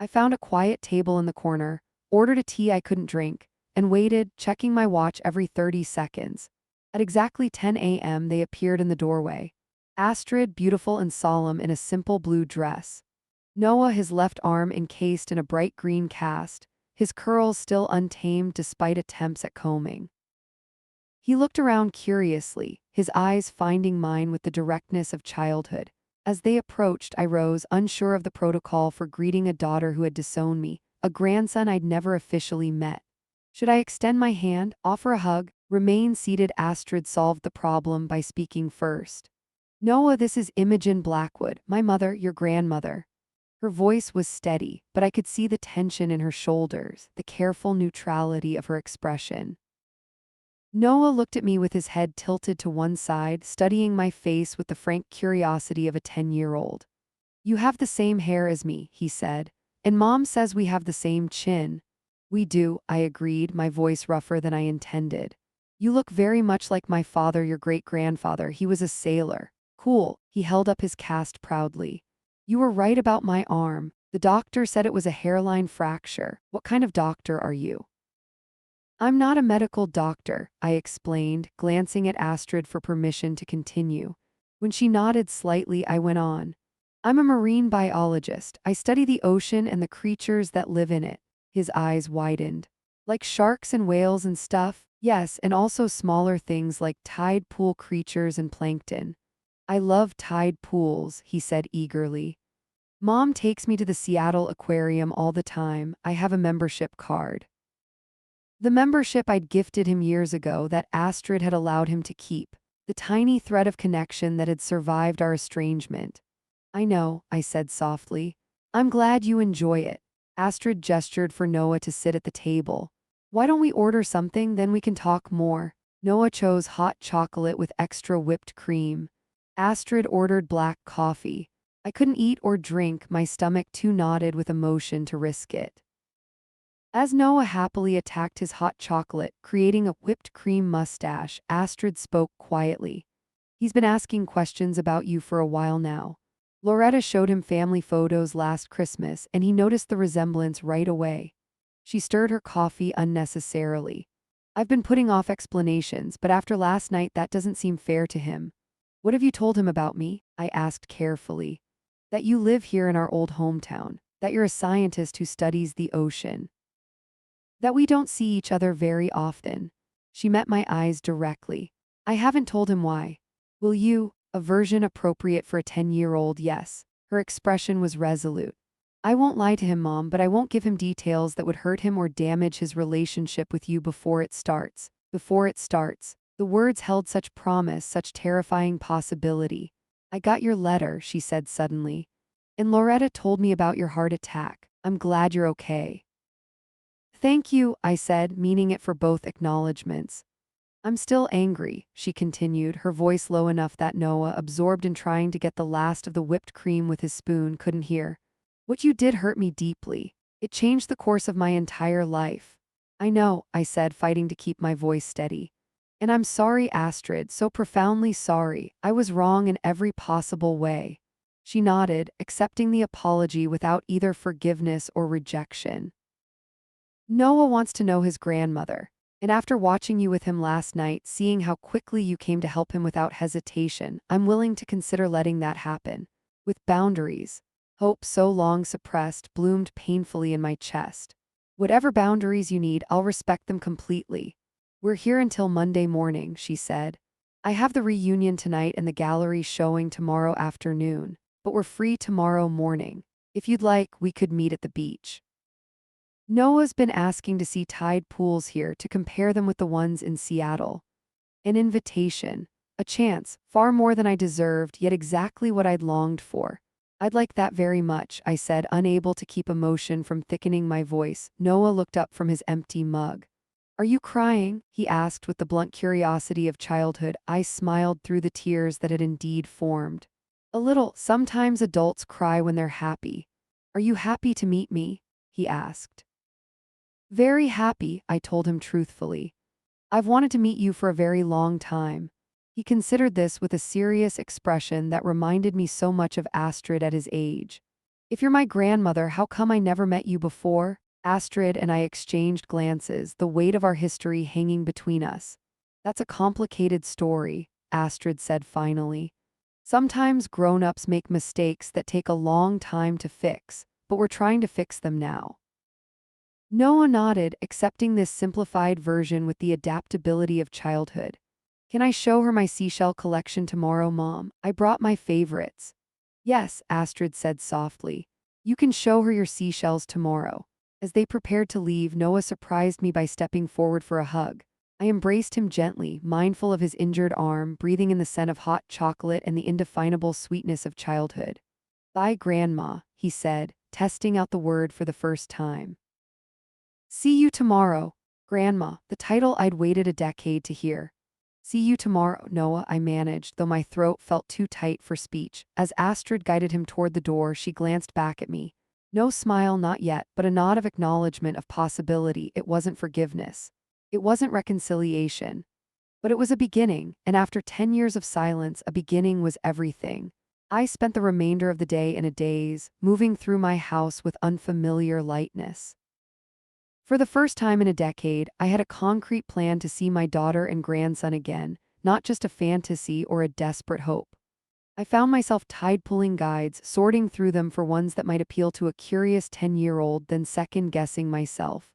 I found a quiet table in the corner, ordered a tea I couldn't drink, and waited, checking my watch every 30 seconds. At exactly 10 a.m., they appeared in the doorway. Astrid, beautiful and solemn in a simple blue dress. Noah, his left arm encased in a bright green cast, his curls still untamed despite attempts at combing. He looked around curiously, his eyes finding mine with the directness of childhood. As they approached, I rose, unsure of the protocol for greeting a daughter who had disowned me, a grandson I'd never officially met. Should I extend my hand, offer a hug, remain seated? Astrid solved the problem by speaking first. Noah, this is Imogen Blackwood, my mother, your grandmother. Her voice was steady, but I could see the tension in her shoulders, the careful neutrality of her expression. Noah looked at me with his head tilted to one side, studying my face with the frank curiosity of a 10-year-old. You have the same hair as me, he said, and Mom says we have the same chin. We do, I agreed, my voice rougher than I intended. You look very much like my father, your great-grandfather. He was a sailor. Cool, he held up his cast proudly. You were right about my arm. The doctor said it was a hairline fracture. What kind of doctor are you? I'm not a medical doctor, I explained, glancing at Astrid for permission to continue. When she nodded slightly, I went on. I'm a marine biologist. I study the ocean and the creatures that live in it. His eyes widened. Like sharks and whales and stuff? Yes, and also smaller things like tide pool creatures and plankton. I love tide pools, he said eagerly. Mom takes me to the Seattle Aquarium all the time. I have a membership card. The membership I'd gifted him years ago that Astrid had allowed him to keep, the tiny thread of connection that had survived our estrangement. I know, I said softly. I'm glad you enjoy it. Astrid gestured for Noah to sit at the table. Why don't we order something, then we can talk more? Noah chose hot chocolate with extra whipped cream. Astrid ordered black coffee. I couldn't eat or drink, my stomach too knotted with emotion to risk it. As Noah happily attacked his hot chocolate, creating a whipped cream mustache, Astrid spoke quietly. He's been asking questions about you for a while now. Loretta showed him family photos last Christmas, and he noticed the resemblance right away. She stirred her coffee unnecessarily. I've been putting off explanations, but after last night that doesn't seem fair to him. What have you told him about me? I asked carefully. That you live here in our old hometown, that you're a scientist who studies the ocean, that we don't see each other very often. She met my eyes directly. I haven't told him why. Will you? A version appropriate for a 10-year-old, yes. Her expression was resolute. I won't lie to him, Mom, but I won't give him details that would hurt him or damage his relationship with you before it starts. Before it starts. The words held such promise, such terrifying possibility. I got your letter, she said suddenly. And Loretta told me about your heart attack. I'm glad you're okay. Thank you, I said, meaning it for both acknowledgments. I'm still angry, she continued, her voice low enough that Noah, absorbed in trying to get the last of the whipped cream with his spoon, couldn't hear. What you did hurt me deeply. It changed the course of my entire life. I know, I said, fighting to keep my voice steady. And I'm sorry, Astrid, so profoundly sorry. I was wrong in every possible way. She nodded, accepting the apology without either forgiveness or rejection. Noah wants to know his grandmother. And after watching you with him last night, seeing how quickly you came to help him without hesitation, I'm willing to consider letting that happen. With boundaries. Hope so long suppressed bloomed painfully in my chest. Whatever boundaries you need, I'll respect them completely. We're here until Monday morning, she said. I have the reunion tonight and the gallery showing tomorrow afternoon, but we're free tomorrow morning. If you'd like, we could meet at the beach. Noah's been asking to see tide pools here to compare them with the ones in Seattle. An invitation. A chance, far more than I deserved, yet exactly what I'd longed for. I'd like that very much, I said, unable to keep emotion from thickening my voice. Noah looked up from his empty mug. Are you crying? He asked with the blunt curiosity of childhood. I smiled through the tears that had indeed formed. A little. Sometimes adults cry when they're happy. Are you happy to meet me? He asked. Very happy, I told him truthfully. I've wanted to meet you for a very long time. He considered this with a serious expression that reminded me so much of Astrid at his age. If you're my grandmother, how come I never met you before? Astrid and I exchanged glances, the weight of our history hanging between us. That's a complicated story, Astrid said finally. Sometimes grown-ups make mistakes that take a long time to fix, but we're trying to fix them now. Noah nodded, accepting this simplified version with the adaptability of childhood. Can I show her my seashell collection tomorrow, Mom? I brought my favorites. Yes, Astrid said softly. You can show her your seashells tomorrow. As they prepared to leave, Noah surprised me by stepping forward for a hug. I embraced him gently, mindful of his injured arm, breathing in the scent of hot chocolate and the indefinable sweetness of childhood. Bye, Grandma, he said, testing out the word for the first time. See you tomorrow, Grandma, the title I'd waited a decade to hear. See you tomorrow, Noah, I managed, though my throat felt too tight for speech. As Astrid guided him toward the door, she glanced back at me. No smile, not yet, but a nod of acknowledgement of possibility. It wasn't forgiveness. It wasn't reconciliation. But it was a beginning, and after 10 years of silence, a beginning was everything. I spent the remainder of the day in a daze, moving through my house with unfamiliar lightness. For the first time in a decade, I had a concrete plan to see my daughter and grandson again, not just a fantasy or a desperate hope. I found myself tide-pulling guides, sorting through them for ones that might appeal to a curious 10-year-old, then second-guessing myself.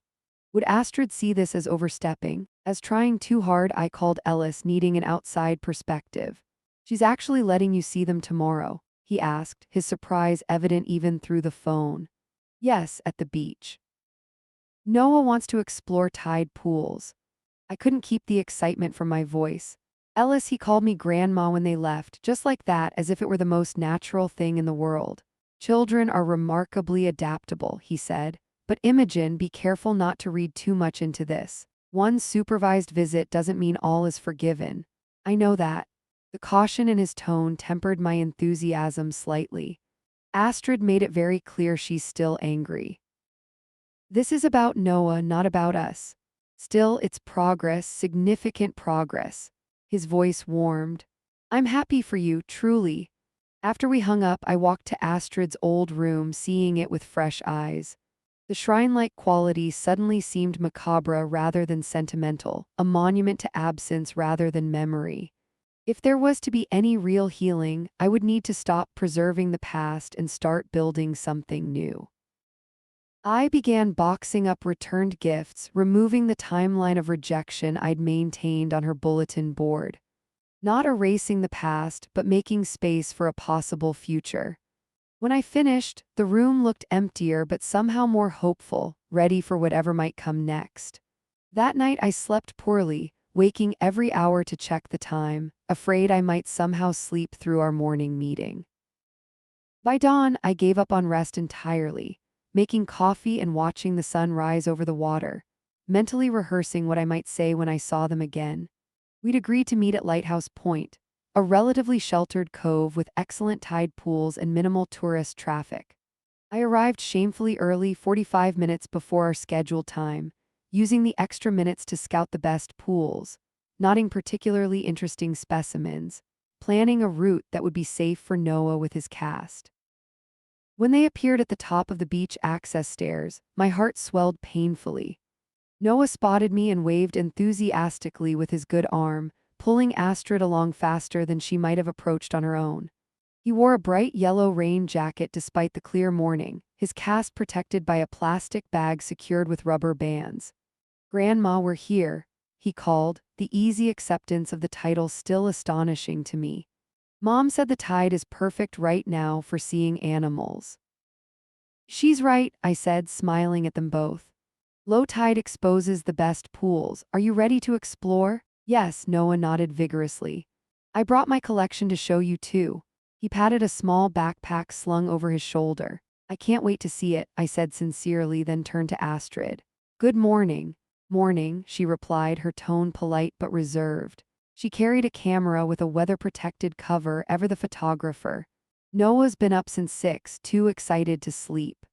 Would Astrid see this as overstepping, as trying too hard? I called Ellis, needing an outside perspective. She's actually letting you see them tomorrow, he asked, his surprise evident even through the phone. Yes, at the beach. Noah wants to explore tide pools. I couldn't keep the excitement from my voice. Ellis, he called me Grandma when they left, just like that, as if it were the most natural thing in the world. Children are remarkably adaptable, he said. But Imogen, be careful not to read too much into this. One supervised visit doesn't mean all is forgiven. I know that. The caution in his tone tempered my enthusiasm slightly. Astrid made it very clear she's still angry. This is about Noah, not about us. Still, it's progress, significant progress. His voice warmed. I'm happy for you, truly. After we hung up, I walked to Astrid's old room, seeing it with fresh eyes. The shrine-like quality suddenly seemed macabre rather than sentimental, a monument to absence rather than memory. If there was to be any real healing, I would need to stop preserving the past and start building something new. I began boxing up returned gifts, removing the timeline of rejection I'd maintained on her bulletin board. Not erasing the past, but making space for a possible future. When I finished, the room looked emptier but somehow more hopeful, ready for whatever might come next. That night I slept poorly, waking every hour to check the time, afraid I might somehow sleep through our morning meeting. By dawn, I gave up on rest entirely, making coffee and watching the sun rise over the water, mentally rehearsing what I might say when I saw them again. We'd agreed to meet at Lighthouse Point, a relatively sheltered cove with excellent tide pools and minimal tourist traffic. I arrived shamefully early, 45 minutes before our scheduled time, using the extra minutes to scout the best pools, noting particularly interesting specimens, planning a route that would be safe for Noah with his cast. When they appeared at the top of the beach access stairs, my heart swelled painfully. Noah spotted me and waved enthusiastically with his good arm, pulling Astrid along faster than she might have approached on her own. He wore a bright yellow rain jacket despite the clear morning, his cast protected by a plastic bag secured with rubber bands. "Grandma, we're here," he called, the easy acceptance of the title still astonishing to me. "Mom said the tide is perfect right now for seeing animals." "She's right," I said, smiling at them both. "Low tide exposes the best pools. Are you ready to explore?" "Yes," Noah nodded vigorously. "I brought my collection to show you too." He patted a small backpack slung over his shoulder. "I can't wait to see it," I said sincerely, then turned to Astrid. "Good morning." "Morning," she replied, her tone polite but reserved. She carried a camera with a weather-protected cover, ever the photographer. "Noah's been up since 6, too excited to sleep."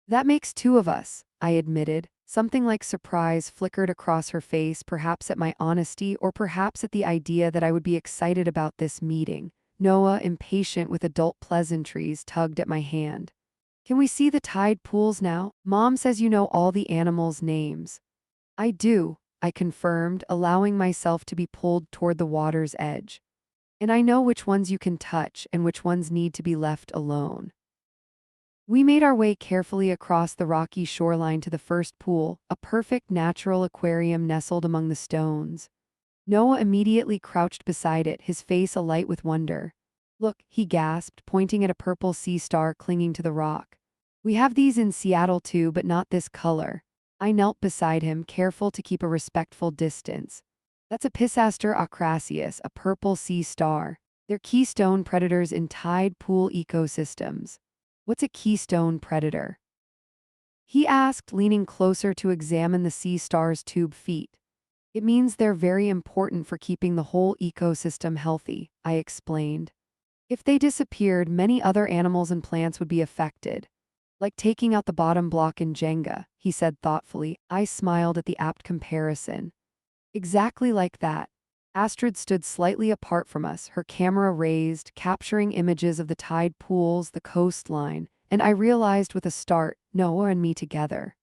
"That makes two of us," I admitted. Something like surprise flickered across her face, perhaps at my honesty or perhaps at the idea that I would be excited about this meeting. Noah, impatient with adult pleasantries, tugged at my hand. "Can we see the tide pools now? Mom says you know all the animals' names." "I do," I confirmed, allowing myself to be pulled toward the water's edge. "And I know which ones you can touch and which ones need to be left alone." We made our way carefully across the rocky shoreline to the first pool, a perfect natural aquarium nestled among the stones. Noah immediately crouched beside it, his face alight with wonder. "Look," he gasped, pointing at a purple sea star clinging to the rock. "We have these in Seattle too, but not this color." I knelt beside him, careful to keep a respectful distance. "That's a Pisaster acraceus, a purple sea star. They're keystone predators in tide pool ecosystems." "What's a keystone predator?" he asked, leaning closer to examine the sea star's tube feet. "It means they're very important for keeping the whole ecosystem healthy," I explained. "If they disappeared, many other animals and plants would be affected. Like taking out the bottom block in Jenga," he said thoughtfully. I smiled at the apt comparison. "Exactly like that." Astrid stood slightly apart from us, her camera raised, capturing images of the tide pools, the coastline, and I realized with a start, Noah and me together.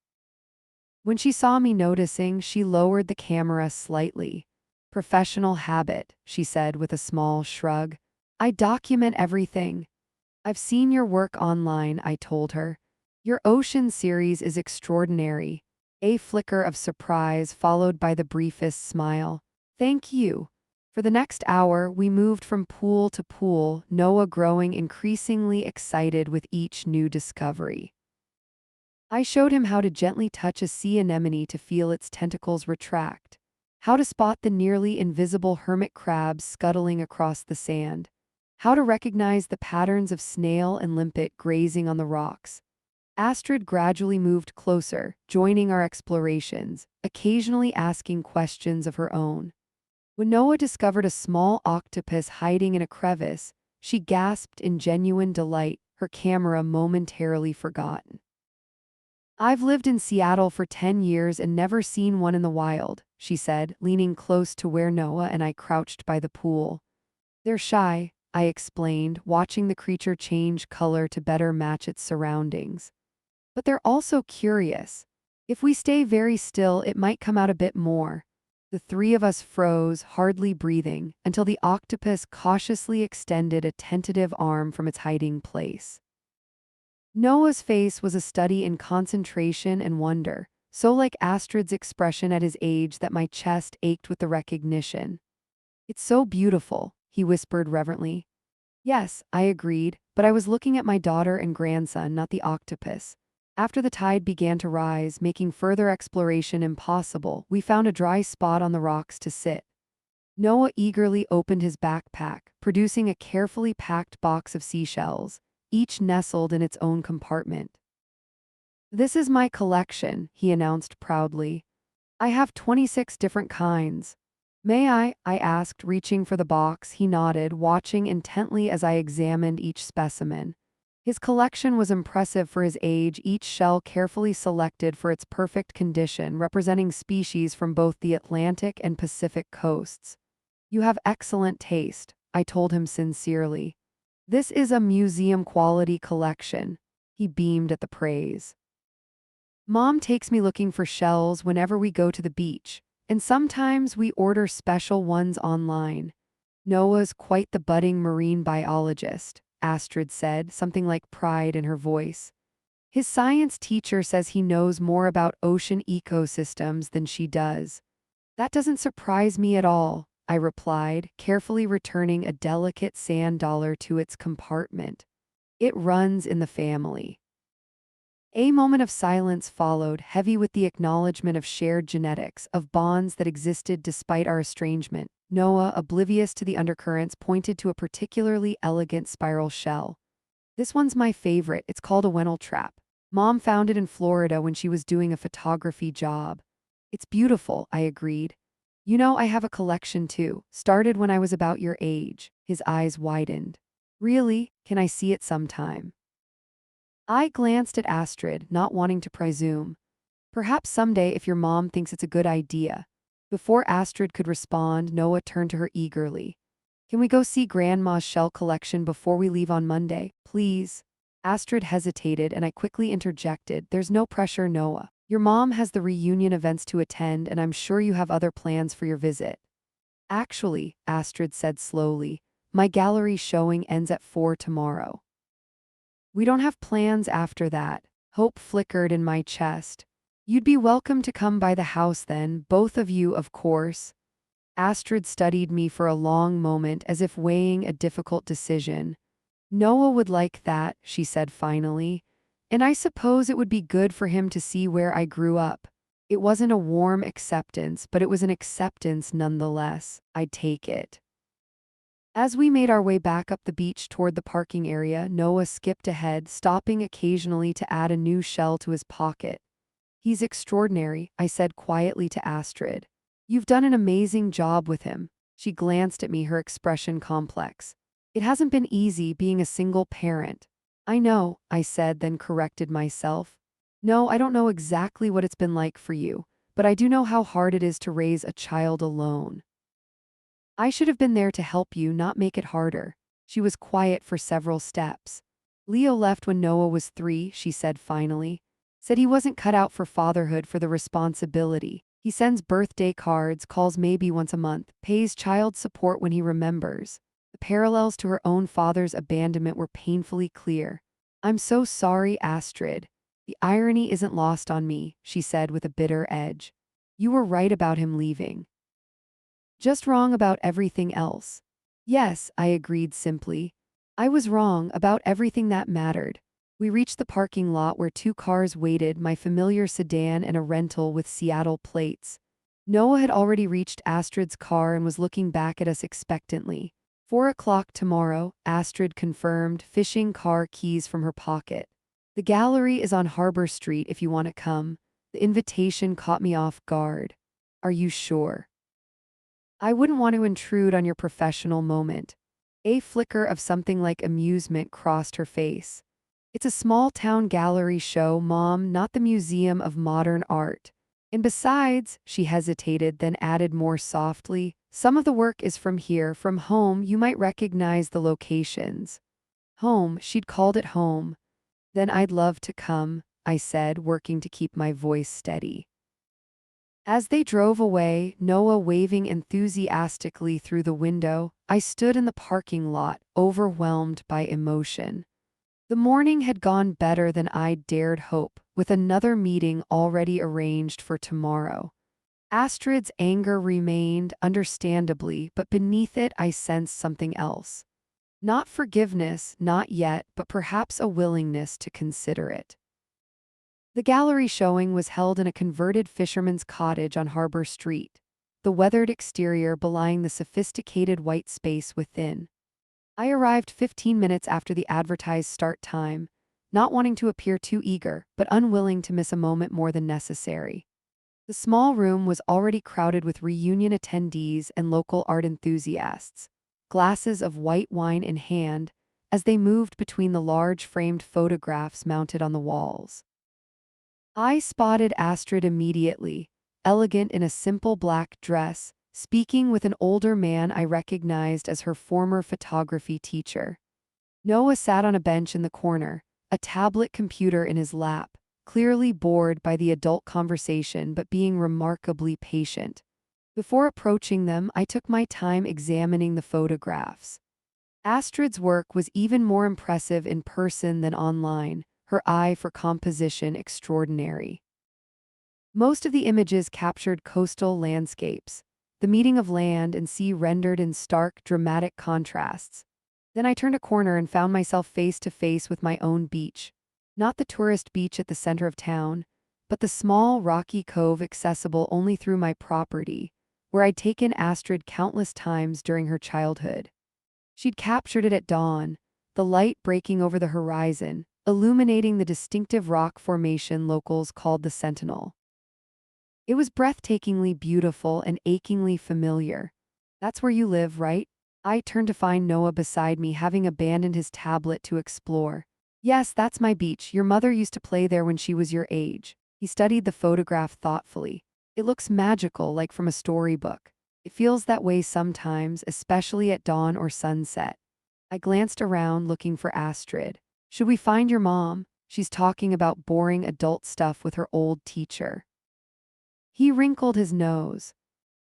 When she saw me noticing, she lowered the camera slightly. "Professional habit," she said with a small shrug. "I document everything." "I've seen your work online," I told her. "Your ocean series is extraordinary." A flicker of surprise followed by the briefest smile. "Thank you." For the next hour, we moved from pool to pool, Noah growing increasingly excited with each new discovery. I showed him how to gently touch a sea anemone to feel its tentacles retract, how to spot the nearly invisible hermit crabs scuttling across the sand, how to recognize the patterns of snail and limpet grazing on the rocks. Astrid gradually moved closer, joining our explorations, occasionally asking questions of her own. When Noah discovered a small octopus hiding in a crevice, she gasped in genuine delight, her camera momentarily forgotten. "I've lived in Seattle for 10 years and never seen one in the wild," she said, leaning close to where Noah and I crouched by the pool. They're shy, I explained, watching the creature change color to better match its surroundings. But they're also curious. If we stay very still, it might come out a bit more. The three of us froze, hardly breathing, until the octopus cautiously extended a tentative arm from its hiding place. Noah's face was a study in concentration and wonder, so like Astrid's expression at his age that my chest ached with the recognition. "It's so beautiful," he whispered reverently. "Yes," I agreed, but I was looking at my daughter and grandson, not the octopus. After the tide began to rise, making further exploration impossible, we found a dry spot on the rocks to sit. Noah eagerly opened his backpack, producing a carefully packed box of seashells, each nestled in its own compartment. "This is my collection," he announced proudly. "I have 26 different kinds." "May I asked, reaching for the box. He nodded, watching intently as I examined each specimen. His collection was impressive for his age, each shell carefully selected for its perfect condition, representing species from both the Atlantic and Pacific coasts. "You have excellent taste," I told him sincerely. "This is a museum-quality collection." He beamed at the praise. "Mom takes me looking for shells whenever we go to the beach, and sometimes we order special ones online." "Noah's quite the budding marine biologist," Astrid said, something like pride in her voice. "His science teacher says he knows more about ocean ecosystems than she does." "That doesn't surprise me at all," I replied, carefully returning a delicate sand dollar to its compartment. "It runs in the family." A moment of silence followed, heavy with the acknowledgement of shared genetics, of bonds that existed despite our estrangement. Noah, oblivious to the undercurrents, pointed to a particularly elegant spiral shell. "This one's my favorite. It's called a Wennel trap. Mom found it in Florida when she was doing a photography job." "It's beautiful," I agreed. "You know, I have a collection too. Started when I was about your age." His eyes widened. "Really? Can I see it sometime?" I glanced at Astrid, not wanting to presume. "Perhaps someday if your mom thinks it's a good idea." Before Astrid could respond, Noah turned to her eagerly. "Can we go see Grandma's shell collection before we leave on Monday, please?" Astrid hesitated, and I quickly interjected, "There's no pressure, Noah. Your mom has the reunion events to attend, and I'm sure you have other plans for your visit." "Actually," Astrid said slowly, "my gallery showing ends at 4 tomorrow." "We don't have plans after that." Hope flickered in my chest. "You'd be welcome to come by the house then, both of you, of course." Astrid studied me for a long moment as if weighing a difficult decision. "Noah would like that," she said finally. "And I suppose it would be good for him to see where I grew up." It wasn't a warm acceptance, but it was an acceptance nonetheless. I'd take it. As we made our way back up the beach toward the parking area, Noah skipped ahead, stopping occasionally to add a new shell to his pocket. "He's extraordinary," I said quietly to Astrid. "You've done an amazing job with him." She glanced at me, her expression complex. "It hasn't been easy being a single parent." "I know," I said, then corrected myself. "No, I don't know exactly what it's been like for you, but I do know how hard it is to raise a child alone. I should have been there to help you, not make it harder." She was quiet for several steps. "Leo left when Noah was 3, she said finally. "Said he wasn't cut out for fatherhood, for the responsibility. He sends birthday cards, calls maybe once a month, pays child support when he remembers." The parallels to her own father's abandonment were painfully clear. "I'm so sorry, Astrid. The irony isn't lost on me," she said with a bitter edge. "You were right about him leaving. Just wrong about everything else." "Yes," I agreed simply. "I was wrong about everything that mattered." We reached the parking lot where 2 cars waited, my familiar sedan and a rental with Seattle plates. Noah had already reached Astrid's car and was looking back at us expectantly. 4 o'clock tomorrow," Astrid confirmed, fishing car keys from her pocket. "The gallery is on Harbor Street if you want to come." The invitation caught me off guard. "Are you sure?" "I wouldn't want to intrude on your professional moment." A flicker of something like amusement crossed her face. "It's a small-town gallery show, Mom, not the Museum of Modern Art." And besides, she hesitated, then added more softly, some of the work is from here, from home. You might recognize the locations. Home, she'd called it home. Then I'd love to come, I said, working to keep my voice steady. As they drove away, Noah waving enthusiastically through the window, I stood in the parking lot, overwhelmed by emotion. The morning had gone better than I'd dared hope, with another meeting already arranged for tomorrow. Astrid's anger remained, understandably, but beneath it I sensed something else. Not forgiveness, not yet, but perhaps a willingness to consider it. The gallery showing was held in a converted fisherman's cottage on Harbor Street, the weathered exterior belying the sophisticated white space within. I arrived 15 minutes after the advertised start time, not wanting to appear too eager, but unwilling to miss a moment more than necessary. The small room was already crowded with reunion attendees and local art enthusiasts, glasses of white wine in hand, as they moved between the large framed photographs mounted on the walls. I spotted Astrid immediately, elegant in a simple black dress, speaking with an older man I recognized as her former photography teacher. Noah sat on a bench in the corner, a tablet computer in his lap, clearly bored by the adult conversation but being remarkably patient. Before approaching them, I took my time examining the photographs. Astrid's work was even more impressive in person than online, her eye for composition extraordinary. Most of the images captured coastal landscapes, the meeting of land and sea rendered in stark, dramatic contrasts. Then I turned a corner and found myself face to face with my own beach. Not the tourist beach at the center of town, but the small, rocky cove accessible only through my property, where I'd taken Astrid countless times during her childhood. She'd captured it at dawn, the light breaking over the horizon, illuminating the distinctive rock formation locals called the Sentinel. It was breathtakingly beautiful and achingly familiar. That's where you live, right? I turned to find Noah beside me, having abandoned his tablet to explore. Yes, that's my beach. Your mother used to play there when she was your age. He studied the photograph thoughtfully. It looks magical, like from a storybook. It feels that way sometimes, especially at dawn or sunset. I glanced around looking for Astrid. Should we find your mom? She's talking about boring adult stuff with her old teacher. He wrinkled his nose.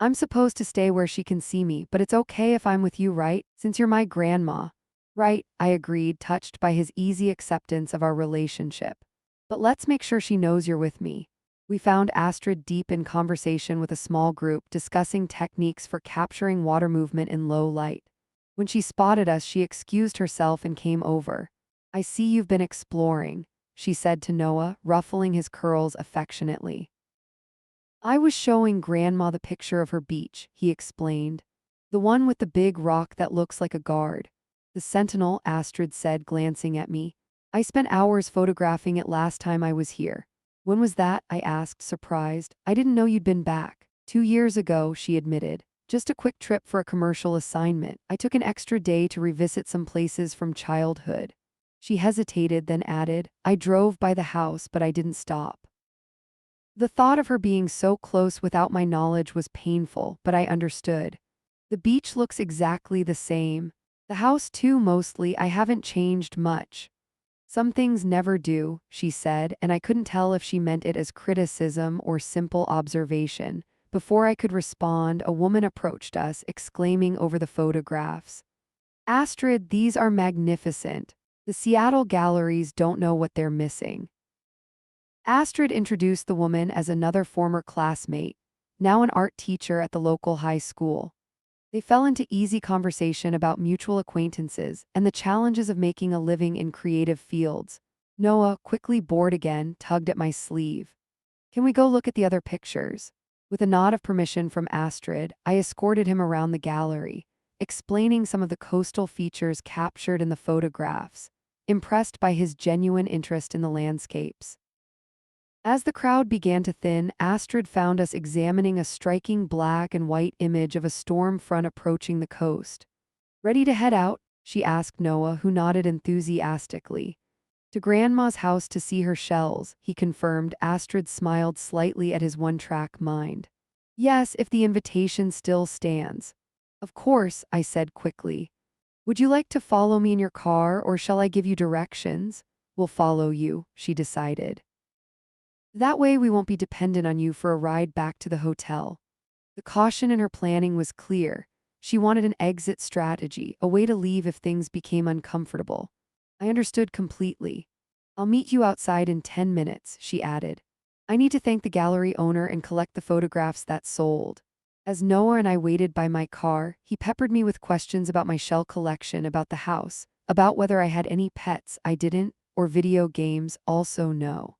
I'm supposed to stay where she can see me, but it's okay if I'm with you, right? Since you're my grandma. Right, I agreed, touched by his easy acceptance of our relationship. But let's make sure she knows you're with me. We found Astrid deep in conversation with a small group discussing techniques for capturing water movement in low light. When she spotted us, she excused herself and came over. I see you've been exploring, she said to Noah, ruffling his curls affectionately. I was showing Grandma the picture of her beach, he explained. The one with the big rock that looks like a guard. The Sentinel, Astrid said, glancing at me. I spent hours photographing it last time I was here. When was that? I asked, surprised. I didn't know you'd been back. 2 years ago, she admitted. Just a quick trip for a commercial assignment. I took an extra day to revisit some places from childhood. She hesitated, then added, I drove by the house, but I didn't stop. The thought of her being so close without my knowledge was painful, but I understood. The beach looks exactly the same. The house too, mostly. I haven't changed much. Some things never do, she said, and I couldn't tell if she meant it as criticism or simple observation. Before I could respond, a woman approached us, exclaiming over the photographs. Astrid, these are magnificent. The Seattle galleries don't know what they're missing. Astrid introduced the woman as another former classmate, now an art teacher at the local high school. They fell into easy conversation about mutual acquaintances and the challenges of making a living in creative fields. Noah, quickly bored again, tugged at my sleeve. Can we go look at the other pictures? With a nod of permission from Astrid, I escorted him around the gallery, explaining some of the coastal features captured in the photographs, impressed by his genuine interest in the landscapes. As the crowd began to thin, Astrid found us examining a striking black and white image of a storm front approaching the coast. Ready to head out? She asked Noah, who nodded enthusiastically. To Grandma's house to see her shells, he confirmed. Astrid smiled slightly at his one-track mind. Yes, if the invitation still stands. Of course, I said quickly. Would you like to follow me in your car, or shall I give you directions? We'll follow you, she decided. That way we won't be dependent on you for a ride back to the hotel. The caution in her planning was clear. She wanted an exit strategy, a way to leave if things became uncomfortable. I understood completely. I'll meet you outside in 10 minutes, she added. I need to thank the gallery owner and collect the photographs that sold. As Noah and I waited by my car, he peppered me with questions about my shell collection, about the house, about whether I had any pets I didn't, or video games, also no.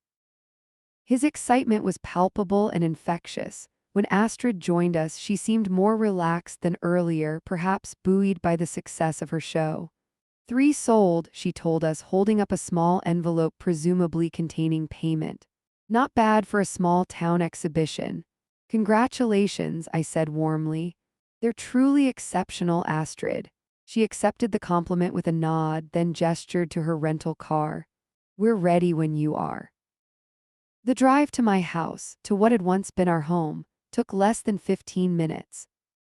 His excitement was palpable and infectious. When Astrid joined us, she seemed more relaxed than earlier, perhaps buoyed by the success of her show. 3 sold, she told us, holding up a small envelope presumably containing payment. Not bad for a small town exhibition. Congratulations, I said warmly. They're truly exceptional, Astrid. She accepted the compliment with a nod, then gestured to her rental car. We're ready when you are. The drive to my house, to what had once been our home, took less than 15 minutes.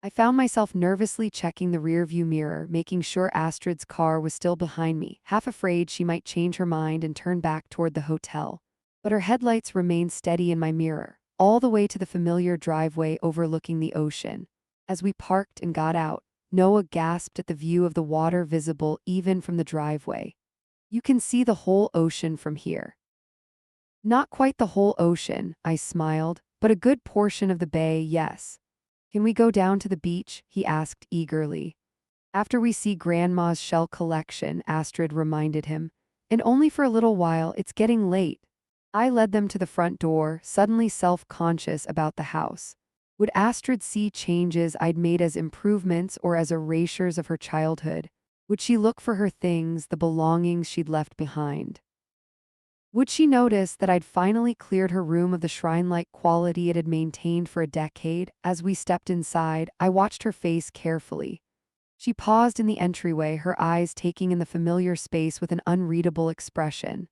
I found myself nervously checking the rearview mirror, making sure Astrid's car was still behind me, half afraid she might change her mind and turn back toward the hotel. But her headlights remained steady in my mirror, all the way to the familiar driveway overlooking the ocean. As we parked and got out, Noah gasped at the view of the water visible even from the driveway. You can see the whole ocean from here. Not quite the whole ocean, I smiled, but a good portion of the bay, yes. Can we go down to the beach? He asked eagerly. After we see Grandma's shell collection, Astrid reminded him. And only for a little while, it's getting late. I led them to the front door, suddenly self-conscious about the house. Would Astrid see changes I'd made as improvements or as erasures of her childhood? Would she look for her things, the belongings she'd left behind? Would she notice that I'd finally cleared her room of the shrine-like quality it had maintained for a decade? As we stepped inside, I watched her face carefully. She paused in the entryway, her eyes taking in the familiar space with an unreadable expression.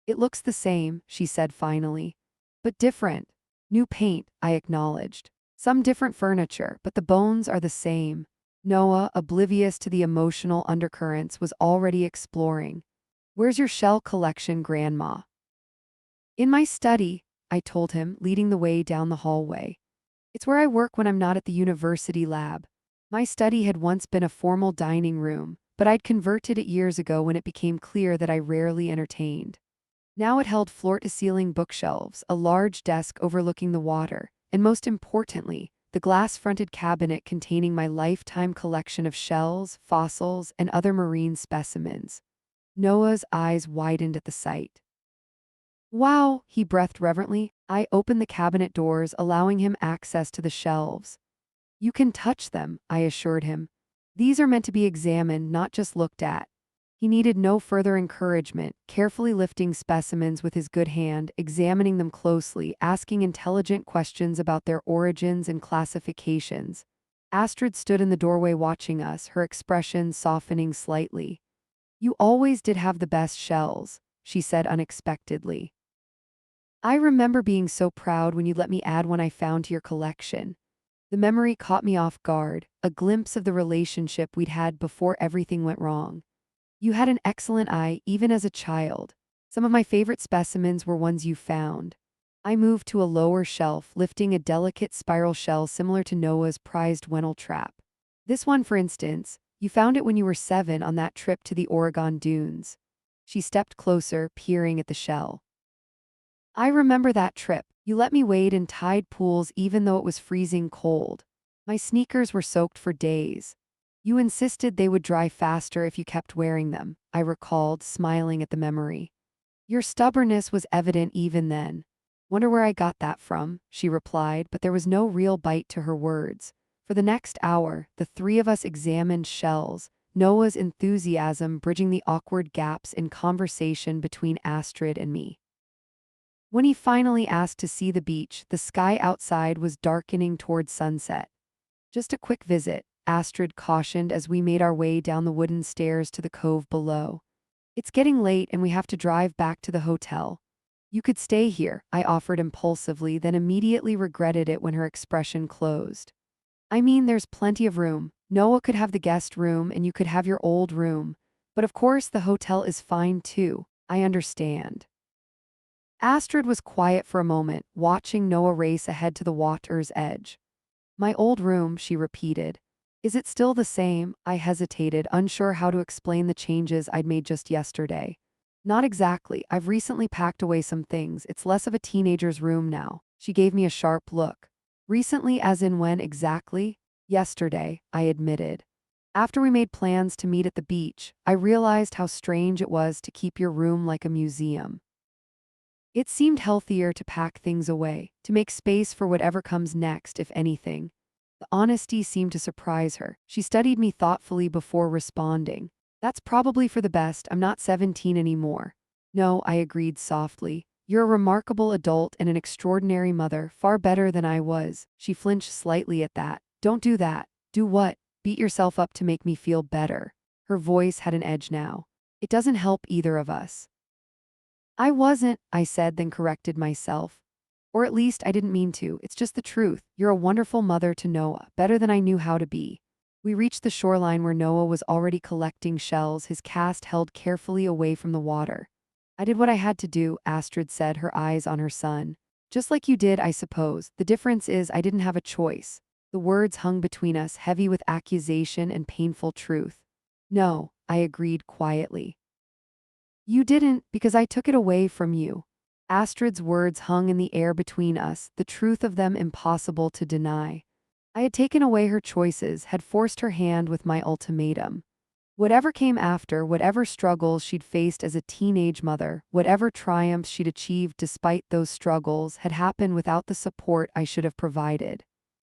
It looks the same, she said finally. But different. New paint, I acknowledged. Some different furniture, but the bones are the same. Noah, oblivious to the emotional undercurrents, was already exploring. Where's your shell collection, Grandma? In my study, I told him, leading the way down the hallway. It's where I work when I'm not at the university lab. My study had once been a formal dining room, but I'd converted it years ago when it became clear that I rarely entertained. Now it held floor-to-ceiling bookshelves, a large desk overlooking the water, and most importantly, the glass-fronted cabinet containing my lifetime collection of shells, fossils, and other marine specimens. Noah's eyes widened at the sight. Wow, he breathed reverently. I opened the cabinet doors, allowing him access to the shelves. You can touch them, I assured him. These are meant to be examined, not just looked at. He needed no further encouragement, carefully lifting specimens with his good hand, examining them closely, asking intelligent questions about their origins and classifications. Astrid stood in the doorway watching us, her expression softening slightly. You always did have the best shells, she said unexpectedly. I remember being so proud when you let me add one I found to your collection. The memory caught me off guard, a glimpse of the relationship we'd had before everything went wrong. You had an excellent eye, even as a child. Some of my favorite specimens were ones you found. I moved to a lower shelf, lifting a delicate spiral shell similar to Noah's prized Wennel trap. This one, for instance, you found it when you were 7 on that trip to the Oregon dunes. She stepped closer, peering at the shell. I remember that trip. You let me wade in tide pools even though it was freezing cold. My sneakers were soaked for days. You insisted they would dry faster if you kept wearing them, I recalled, smiling at the memory. Your stubbornness was evident even then. Wonder where I got that from, she replied, but there was no real bite to her words. For the next hour, the 3 of us examined shells, Noah's enthusiasm bridging the awkward gaps in conversation between Astrid and me. When he finally asked to see the beach, the sky outside was darkening toward sunset. Just a quick visit, Astrid cautioned as we made our way down the wooden stairs to the cove below. It's getting late and we have to drive back to the hotel. You could stay here, I offered impulsively, then immediately regretted it when her expression closed. I mean, there's plenty of room. Noah could have the guest room and you could have your old room. But of course, the hotel is fine too. I understand. Astrid was quiet for a moment, watching Noah race ahead to the water's edge. My old room, she repeated. Is it still the same? I hesitated, unsure how to explain the changes I'd made just yesterday. Not exactly. I've recently packed away some things. It's less of a teenager's room now. She gave me a sharp look. Recently, as in when exactly? Yesterday, I admitted. After we made plans to meet at the beach, I realized how strange it was to keep your room like a museum. It seemed healthier to pack things away, to make space for whatever comes next, if anything. The honesty seemed to surprise her. She studied me thoughtfully before responding. That's probably for the best. I'm not 17 anymore. No, I agreed softly. You're a remarkable adult and an extraordinary mother, far better than I was. She flinched slightly at that. Don't do that. Do what? Beat yourself up to make me feel better. Her voice had an edge now. It doesn't help either of us. I wasn't, I said, then corrected myself. Or at least I didn't mean to. It's just the truth. You're a wonderful mother to Noah, better than I knew how to be. We reached the shoreline where Noah was already collecting shells, his cast held carefully away from the water. I did what I had to do, Astrid said, her eyes on her son. Just like you did, I suppose. The difference is I didn't have a choice. The words hung between us, heavy with accusation and painful truth. No, I agreed quietly. You didn't, because I took it away from you. Astrid's words hung in the air between us, the truth of them impossible to deny. I had taken away her choices, had forced her hand with my ultimatum. Whatever came after, whatever struggles she'd faced as a teenage mother, whatever triumphs she'd achieved despite those struggles, had happened without the support I should have provided.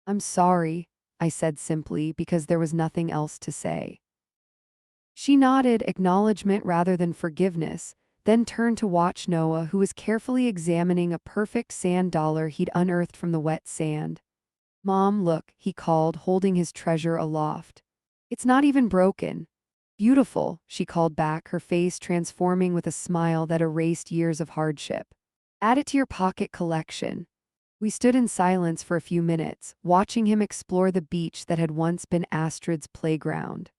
I'm sorry, I said simply, because there was nothing else to say. She nodded, acknowledgement rather than forgiveness, then turned to watch Noah, who was carefully examining a perfect sand dollar he'd unearthed from the wet sand. Mom, look, he called, holding his treasure aloft. It's not even broken. Beautiful, she called back, her face transforming with a smile that erased years of hardship. Add it to your pocket collection. We stood in silence for a few minutes, watching him explore the beach that had once been Astrid's playground.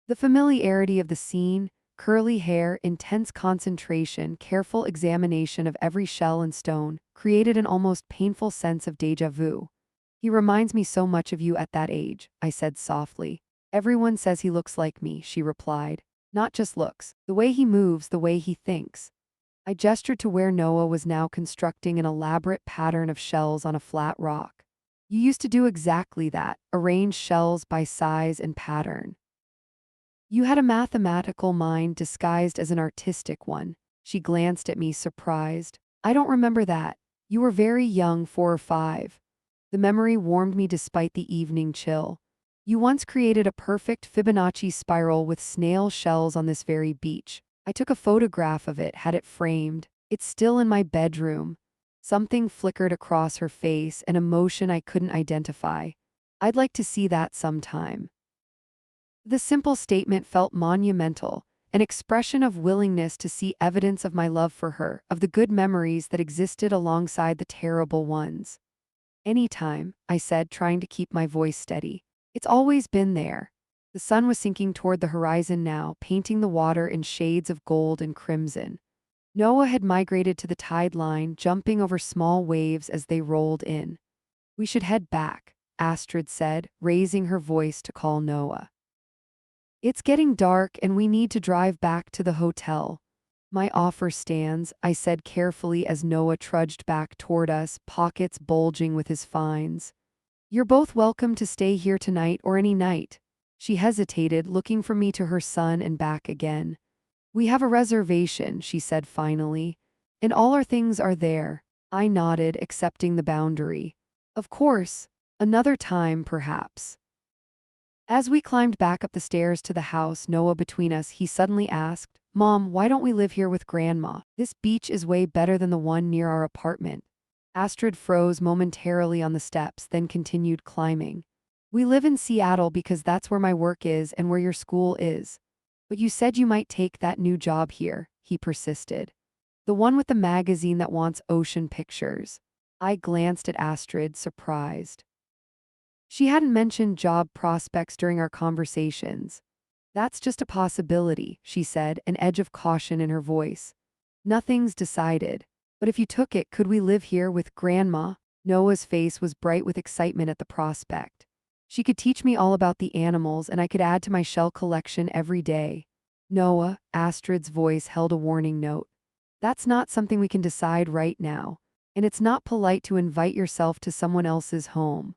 The familiarity of the scene, curly hair, intense concentration, careful examination of every shell and stone, created an almost painful sense of déjà vu. He reminds me so much of you at that age, I said softly. Everyone says he looks like me, she replied. Not just looks, the way he moves, the way he thinks. I gestured to where Noah was now constructing an elaborate pattern of shells on a flat rock. You used to do exactly that, arrange shells by size and pattern. You had a mathematical mind disguised as an artistic one. She glanced at me, surprised. I don't remember that. You were very young, 4 or 5. The memory warmed me despite the evening chill. You once created a perfect Fibonacci spiral with snail shells on this very beach. I took a photograph of it, had it framed. It's still in my bedroom. Something flickered across her face, an emotion I couldn't identify. I'd like to see that sometime. The simple statement felt monumental, an expression of willingness to see evidence of my love for her, of the good memories that existed alongside the terrible ones. Anytime, I said, trying to keep my voice steady. It's always been there. The sun was sinking toward the horizon now, painting the water in shades of gold and crimson. Noah had migrated to the tide line, jumping over small waves as they rolled in. We should head back, Astrid said, raising her voice to call Noah. It's getting dark and we need to drive back to the hotel. My offer stands, I said carefully as Noah trudged back toward us, pockets bulging with his finds. You're both welcome to stay here tonight or any night. She hesitated, looking from me to her son and back again. We have a reservation, she said finally, and all our things are there. I nodded, accepting the boundary. Of course, another time perhaps. As we climbed back up the stairs to the house, Noah between us, he suddenly asked, Mom, why don't we live here with Grandma? This beach is way better than the one near our apartment. Astrid froze momentarily on the steps, then continued climbing. We live in Seattle because that's where my work is and where your school is. But you said you might take that new job here, he persisted. The one with the magazine that wants ocean pictures. I glanced at Astrid, surprised. She hadn't mentioned job prospects during our conversations. That's just a possibility, she said, an edge of caution in her voice. Nothing's decided. But if you took it, could we live here with Grandma? Noah's face was bright with excitement at the prospect. She could teach me all about the animals, and I could add to my shell collection every day. Noah, Astrid's voice held a warning note. That's not something we can decide right now, and it's not polite to invite yourself to someone else's home.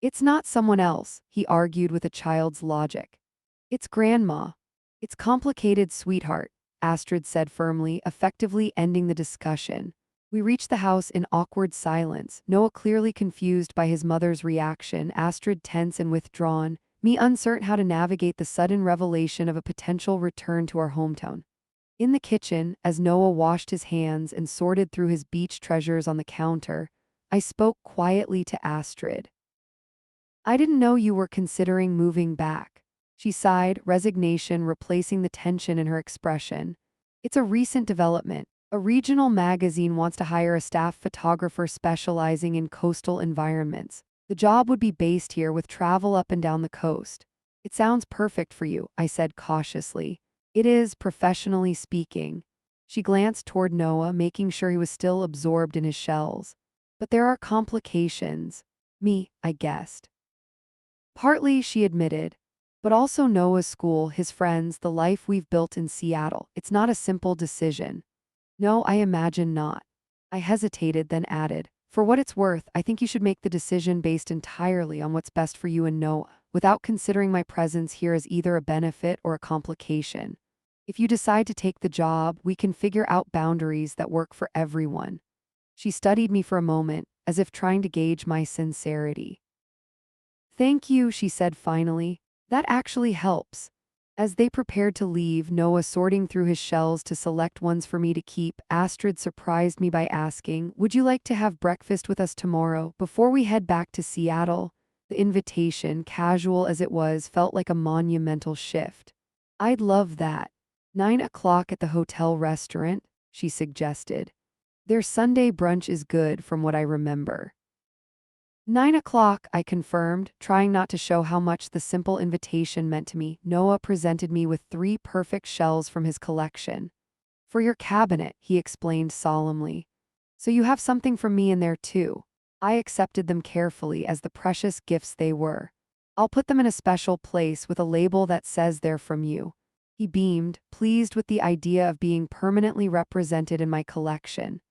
It's not someone else, he argued with a child's logic. It's Grandma. It's complicated, sweetheart, Astrid said firmly, effectively ending the discussion. We reached the house in awkward silence, Noah clearly confused by his mother's reaction, Astrid tense and withdrawn, me uncertain how to navigate the sudden revelation of a potential return to our hometown. In the kitchen, as Noah washed his hands and sorted through his beach treasures on the counter, I spoke quietly to Astrid. I didn't know you were considering moving back. She sighed, resignation replacing the tension in her expression. It's a recent development. A regional magazine wants to hire a staff photographer specializing in coastal environments. The job would be based here with travel up and down the coast. It sounds perfect for you, I said cautiously. It is, professionally speaking. She glanced toward Noah, making sure he was still absorbed in his shells. But there are complications. Me, I guessed. Partly, she admitted. But also Noah's school, his friends, the life we've built in Seattle. It's not a simple decision. No, I imagine not. I hesitated, then added, for what it's worth, I think you should make the decision based entirely on what's best for you and Noah, without considering my presence here as either a benefit or a complication. If you decide to take the job, we can figure out boundaries that work for everyone. She studied me for a moment, as if trying to gauge my sincerity. Thank you, she said finally. That actually helps. As they prepared to leave, Noah sorting through his shells to select ones for me to keep, Astrid surprised me by asking, would you like to have breakfast with us tomorrow, before we head back to Seattle? The invitation, casual as it was, felt like a monumental shift. I'd love that. 9 o'clock at the hotel restaurant, she suggested. Their Sunday brunch is good from what I remember. 9 o'clock, I confirmed, trying not to show how much the simple invitation meant to me. Noah presented me with 3 perfect shells from his collection. For your cabinet, he explained solemnly. So you have something from me in there too. I accepted them carefully as the precious gifts they were. I'll put them in a special place with a label that says they're from you. He beamed, pleased with the idea of being permanently represented in my collection.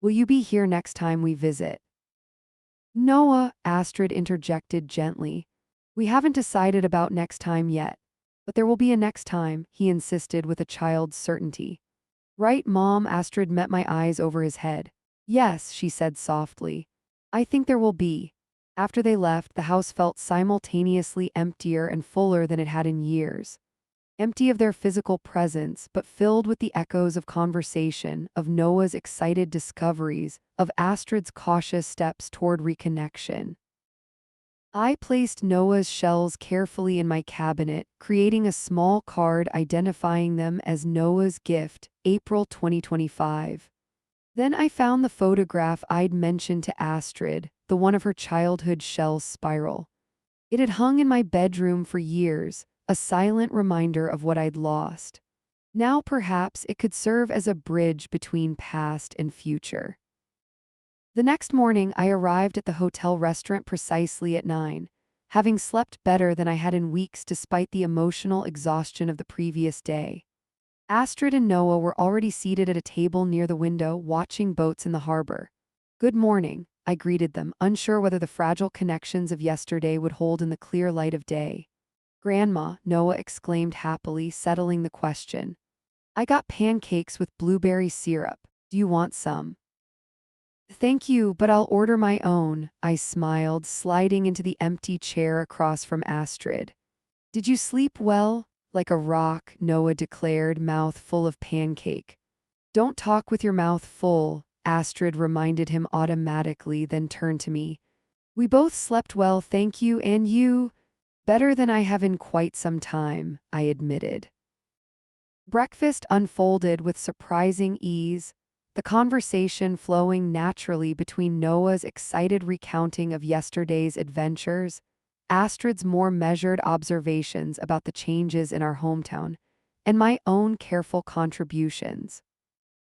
Will you be here next time we visit? Noah, Astrid interjected gently. We haven't decided about next time yet. But there will be a next time, he insisted with a child's certainty. Right, Mom? Astrid met my eyes over his head. Yes, she said softly. I think there will be. After they left, the house felt simultaneously emptier and fuller than it had in years. Empty of their physical presence, but filled with the echoes of conversation, of Noah's excited discoveries, of Astrid's cautious steps toward reconnection. I placed Noah's shells carefully in my cabinet, creating a small card identifying them as Noah's gift, April 2025. Then I found the photograph I'd mentioned to Astrid, the one of her childhood shell spiral. It had hung in my bedroom for years, a silent reminder of what I'd lost. Now perhaps it could serve as a bridge between past and future. The next morning I arrived at the hotel restaurant precisely at 9, having slept better than I had in weeks despite the emotional exhaustion of the previous day. Astrid and Noah were already seated at a table near the window watching boats in the harbor. Good morning, I greeted them, unsure whether the fragile connections of yesterday would hold in the clear light of day. Grandma, Noah exclaimed happily, settling the question. I got pancakes with blueberry syrup. Do you want some? Thank you, but I'll order my own, I smiled, sliding into the empty chair across from Astrid. Did you sleep well? Like a rock, Noah declared, mouth full of pancake. Don't talk with your mouth full, Astrid reminded him automatically, then turned to me. We both slept well, thank you, and you? Better than I have in quite some time, I admitted. Breakfast unfolded with surprising ease, the conversation flowing naturally between Noah's excited recounting of yesterday's adventures, Astrid's more measured observations about the changes in our hometown, and my own careful contributions.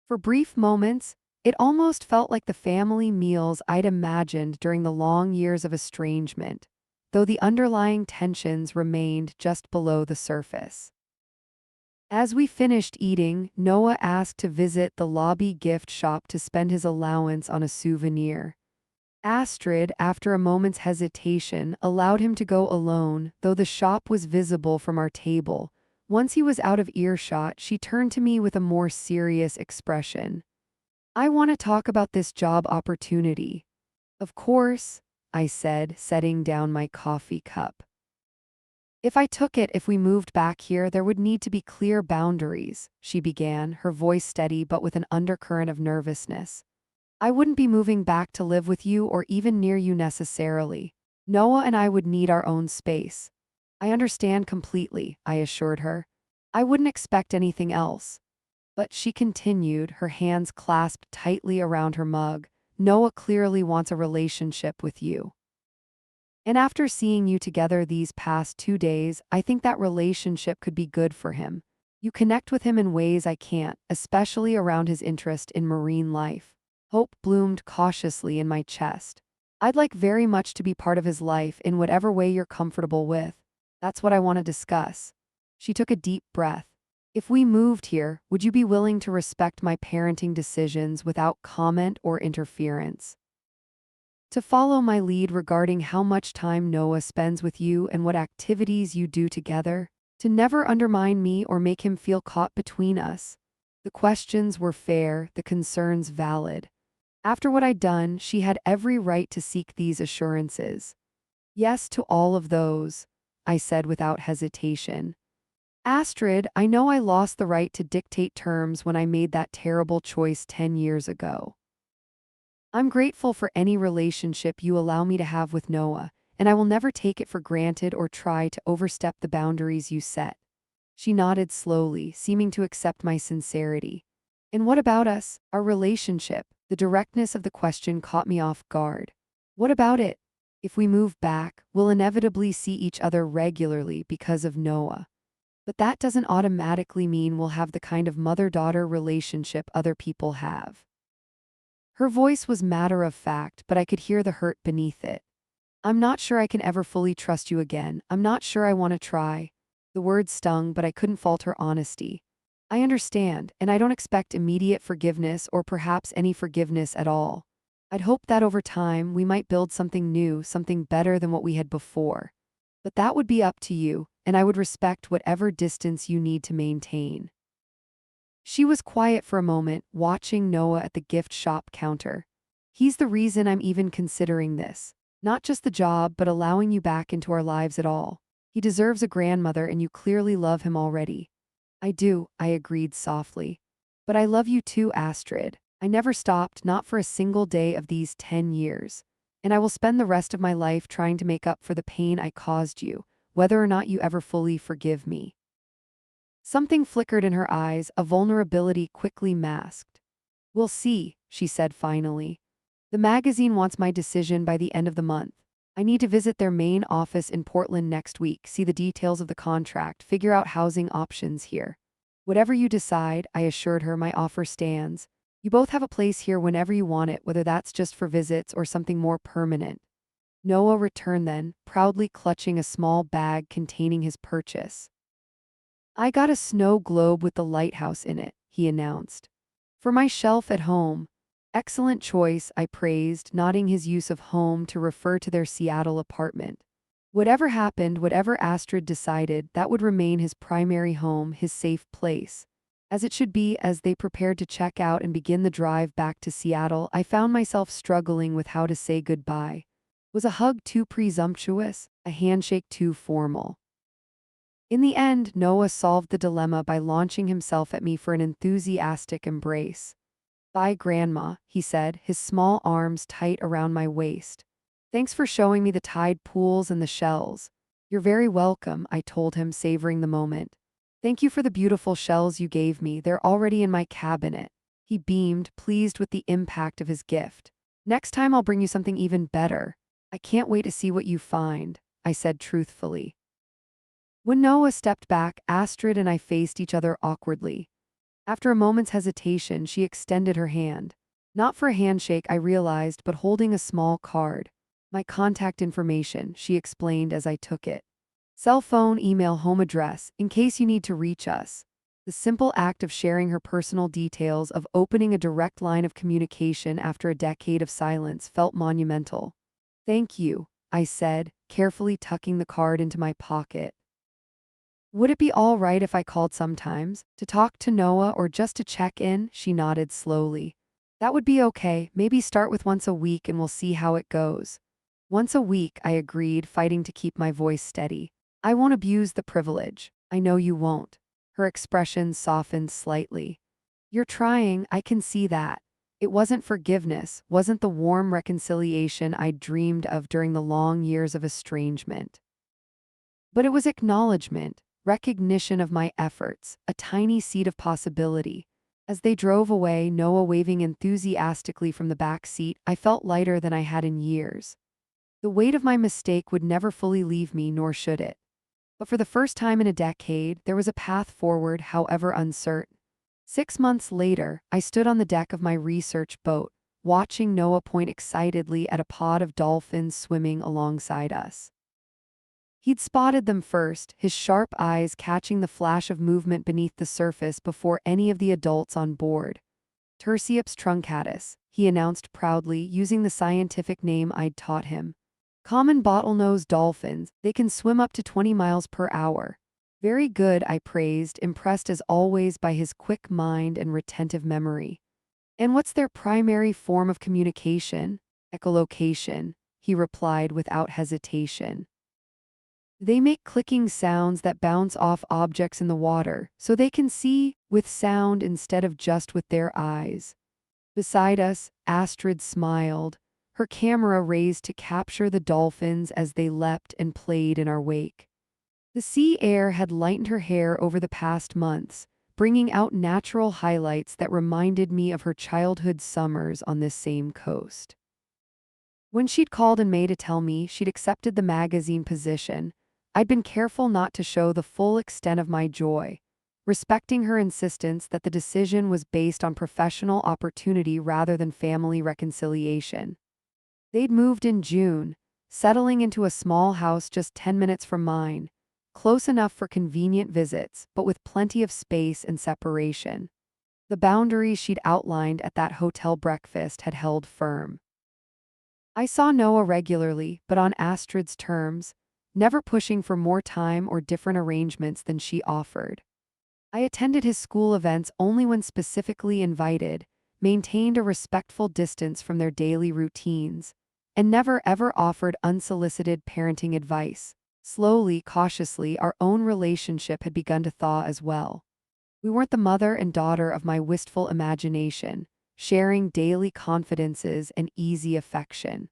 For brief moments, it almost felt like the family meals I'd imagined during the long years of estrangement, though the underlying tensions remained just below the surface. As we finished eating, Noah asked to visit the lobby gift shop to spend his allowance on a souvenir. Astrid, after a moment's hesitation, allowed him to go alone, though the shop was visible from our table. Once he was out of earshot, she turned to me with a more serious expression. "I want to talk about this job opportunity." "Of course," I said, setting down my coffee cup. If we moved back here, there would need to be clear boundaries," she began, her voice steady but with an undercurrent of nervousness. "I wouldn't be moving back to live with you or even near you necessarily. Noah and I would need our own space." "I understand completely," I assured her. "I wouldn't expect anything else." But she continued, her hands clasped tightly around her mug. "Noah clearly wants a relationship with you. And after seeing you together these past 2 days, I think that relationship could be good for him. You connect with him in ways I can't, especially around his interest in marine life." Hope bloomed cautiously in my chest. "I'd like very much to be part of his life in whatever way you're comfortable with. That's what I want to discuss." She took a deep breath. "If we moved here, would you be willing to respect my parenting decisions without comment or interference? To follow my lead regarding how much time Noah spends with you and what activities you do together? To never undermine me or make him feel caught between us?" The questions were fair, the concerns valid. After what I'd done, she had every right to seek these assurances. "Yes to all of those," I said without hesitation. "Astrid, I know I lost the right to dictate terms when I made that terrible choice 10 years ago. I'm grateful for any relationship you allow me to have with Noah, and I will never take it for granted or try to overstep the boundaries you set." She nodded slowly, seeming to accept my sincerity. "And what about us, our relationship?" The directness of the question caught me off guard. "What about it? If we move back, we'll inevitably see each other regularly because of Noah. But that doesn't automatically mean we'll have the kind of mother-daughter relationship other people have." Her voice was matter of fact, but I could hear the hurt beneath it. "I'm not sure I can ever fully trust you again. I'm not sure I want to try." The words stung, but I couldn't fault her honesty. "I understand, and I don't expect immediate forgiveness or perhaps any forgiveness at all. I'd hope that over time we might build something new, something better than what we had before. But that would be up to you, and I would respect whatever distance you need to maintain." She was quiet for a moment, watching Noah at the gift shop counter. "He's the reason I'm even considering this. Not just the job, but allowing you back into our lives at all. He deserves a grandmother, and you clearly love him already." "I do," I agreed softly. "But I love you too, Astrid. I never stopped, not for a single day of these 10 years. And I will spend the rest of my life trying to make up for the pain I caused you, whether or not you ever fully forgive me." Something flickered in her eyes, a vulnerability quickly masked. "We'll see," she said finally. "The magazine wants my decision by the end of the month. I need to visit their main office in Portland next week, see the details of the contract, figure out housing options here. Whatever you decide," I assured her, "my offer stands. You both have a place here whenever you want it, whether that's just for visits or something more permanent." Noah returned then, proudly clutching a small bag containing his purchase. "I got a snow globe with the lighthouse in it," he announced. "For my shelf at home." "Excellent choice," I praised, nodding his use of home to refer to their Seattle apartment. Whatever happened, whatever Astrid decided, that would remain his primary home, his safe place. As it should be. As they prepared to check out and begin the drive back to Seattle, I found myself struggling with how to say goodbye. Was a hug too presumptuous? A handshake too formal? In the end, Noah solved the dilemma by launching himself at me for an enthusiastic embrace. "Bye, Grandma," he said, his small arms tight around my waist. "Thanks for showing me the tide pools and the shells." "You're very welcome," I told him, savoring the moment. Thank you for the beautiful shells you gave me. They're already in my cabinet. He beamed, pleased with the impact of his gift. Next time I'll bring you something even better. I can't wait to see what you find, I said truthfully. When Noah stepped back, Astrid and I faced each other awkwardly. After a moment's hesitation, she extended her hand. Not for a handshake, I realized, but holding a small card. My contact information, she explained as I took it. Cell phone, email, home address, in case you need to reach us. The simple act of sharing her personal details, of opening a direct line of communication after a decade of silence, felt monumental. Thank you, I said, carefully tucking the card into my pocket. Would it be all right if I called sometimes, to talk to Noah or just to check in? She nodded slowly. That would be okay, maybe start with once a week and we'll see how it goes. Once a week, I agreed, fighting to keep my voice steady. I won't abuse the privilege. I know you won't. Her expression softened slightly. You're trying, I can see that. It wasn't forgiveness, wasn't the warm reconciliation I'd dreamed of during the long years of estrangement. But it was acknowledgement, recognition of my efforts, a tiny seed of possibility. As they drove away, Noah waving enthusiastically from the back seat, I felt lighter than I had in years. The weight of my mistake would never fully leave me, nor should it. But for the first time in a decade, there was a path forward, however uncertain. 6 months later, I stood on the deck of my research boat, watching Noah point excitedly at a pod of dolphins swimming alongside us. He'd spotted them first, his sharp eyes catching the flash of movement beneath the surface before any of the adults on board. Tursiops truncatus, he announced proudly, using the scientific name I'd taught him. Common bottlenose dolphins, they can swim up to 20 miles per hour. Very good, I praised, impressed as always by his quick mind and retentive memory. And what's their primary form of communication? Echolocation, he replied without hesitation. They make clicking sounds that bounce off objects in the water, so they can see with sound instead of just with their eyes. Beside us, Astrid smiled, her camera raised to capture the dolphins as they leapt and played in our wake. The sea air had lightened her hair over the past months, bringing out natural highlights that reminded me of her childhood summers on this same coast. When she'd called in May to tell me she'd accepted the magazine position, I'd been careful not to show the full extent of my joy, respecting her insistence that the decision was based on professional opportunity rather than family reconciliation. They'd moved in June, settling into a small house just 10 minutes from mine, close enough for convenient visits, but with plenty of space and separation. The boundaries she'd outlined at that hotel breakfast had held firm. I saw Noah regularly, but on Astrid's terms, never pushing for more time or different arrangements than she offered. I attended his school events only when specifically invited, maintained a respectful distance from their daily routines, and never ever offered unsolicited parenting advice. Slowly, cautiously, our own relationship had begun to thaw as well. We weren't the mother and daughter of my wistful imagination, sharing daily confidences and easy affection.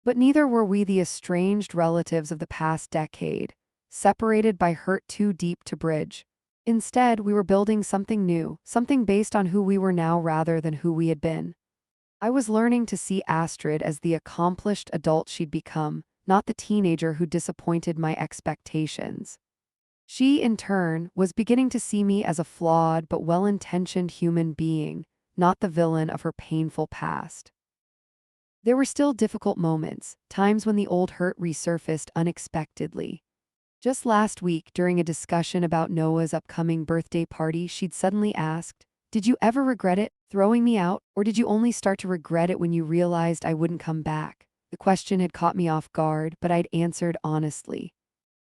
But neither were we the estranged relatives of the past decade, separated by hurt too deep to bridge. Instead, we were building something new, something based on who we were now rather than who we had been. I was learning to see Astrid as the accomplished adult she'd become, not the teenager who disappointed my expectations. She, in turn, was beginning to see me as a flawed but well-intentioned human being, not the villain of her painful past. There were still difficult moments, times when the old hurt resurfaced unexpectedly. Just last week, during a discussion about Noah's upcoming birthday party, she'd suddenly asked, "Did you ever regret it, throwing me out, or did you only start to regret it when you realized I wouldn't come back?" The question had caught me off guard, but I'd answered honestly.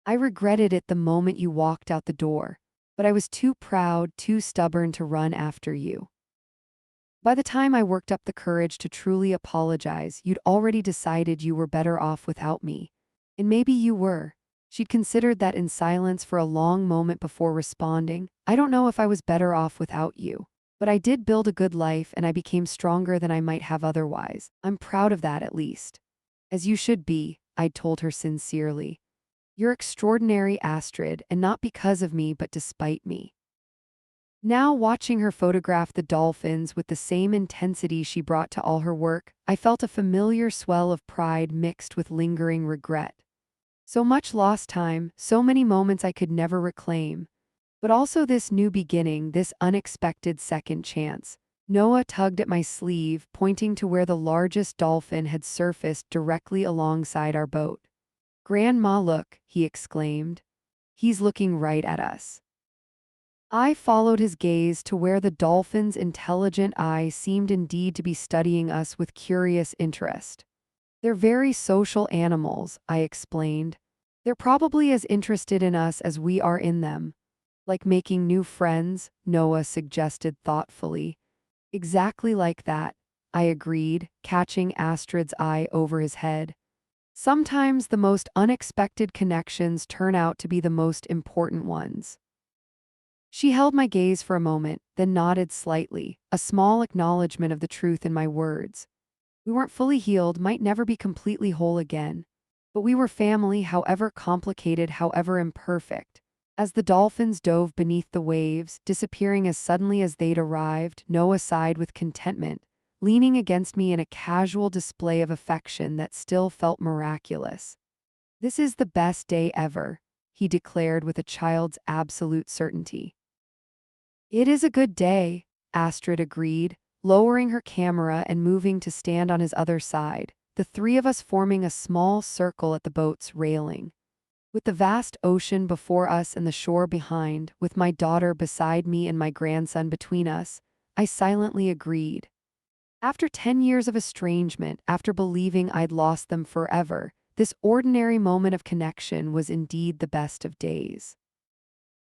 I regretted it the moment you walked out the door, but I was too proud, too stubborn to run after you. By the time I worked up the courage to truly apologize, you'd already decided you were better off without me. And maybe you were. She'd considered that in silence for a long moment before responding. I don't know if I was better off without you. But I did build a good life and I became stronger than I might have otherwise. I'm proud of that at least. As you should be, I'd told her sincerely. You're extraordinary, Astrid, and not because of me, but despite me. Now, watching her photograph the dolphins with the same intensity she brought to all her work, I felt a familiar swell of pride mixed with lingering regret. So much lost time, so many moments I could never reclaim. But also this new beginning, this unexpected second chance. Noah tugged at my sleeve, pointing to where the largest dolphin had surfaced directly alongside our boat. "Grandma, look," he exclaimed. "He's looking right at us." I followed his gaze to where the dolphin's intelligent eye seemed indeed to be studying us with curious interest. "They're very social animals," I explained. "They're probably as interested in us as we are in them." "Like making new friends," Noah suggested thoughtfully. "Exactly like that," I agreed, catching Astrid's eye over his head. "Sometimes the most unexpected connections turn out to be the most important ones." She held my gaze for a moment, then nodded slightly, a small acknowledgement of the truth in my words. We weren't fully healed, might never be completely whole again. But we were family, however complicated, however imperfect. As the dolphins dove beneath the waves, disappearing as suddenly as they'd arrived, Noah sighed with contentment, leaning against me in a casual display of affection that still felt miraculous. "This is the best day ever," he declared with a child's absolute certainty. "It is a good day," Astrid agreed, lowering her camera and moving to stand on his other side, the three of us forming a small circle at the boat's railing. With the vast ocean before us and the shore behind, with my daughter beside me and my grandson between us, I silently agreed. After 10 years of estrangement, after believing I'd lost them forever, this ordinary moment of connection was indeed the best of days.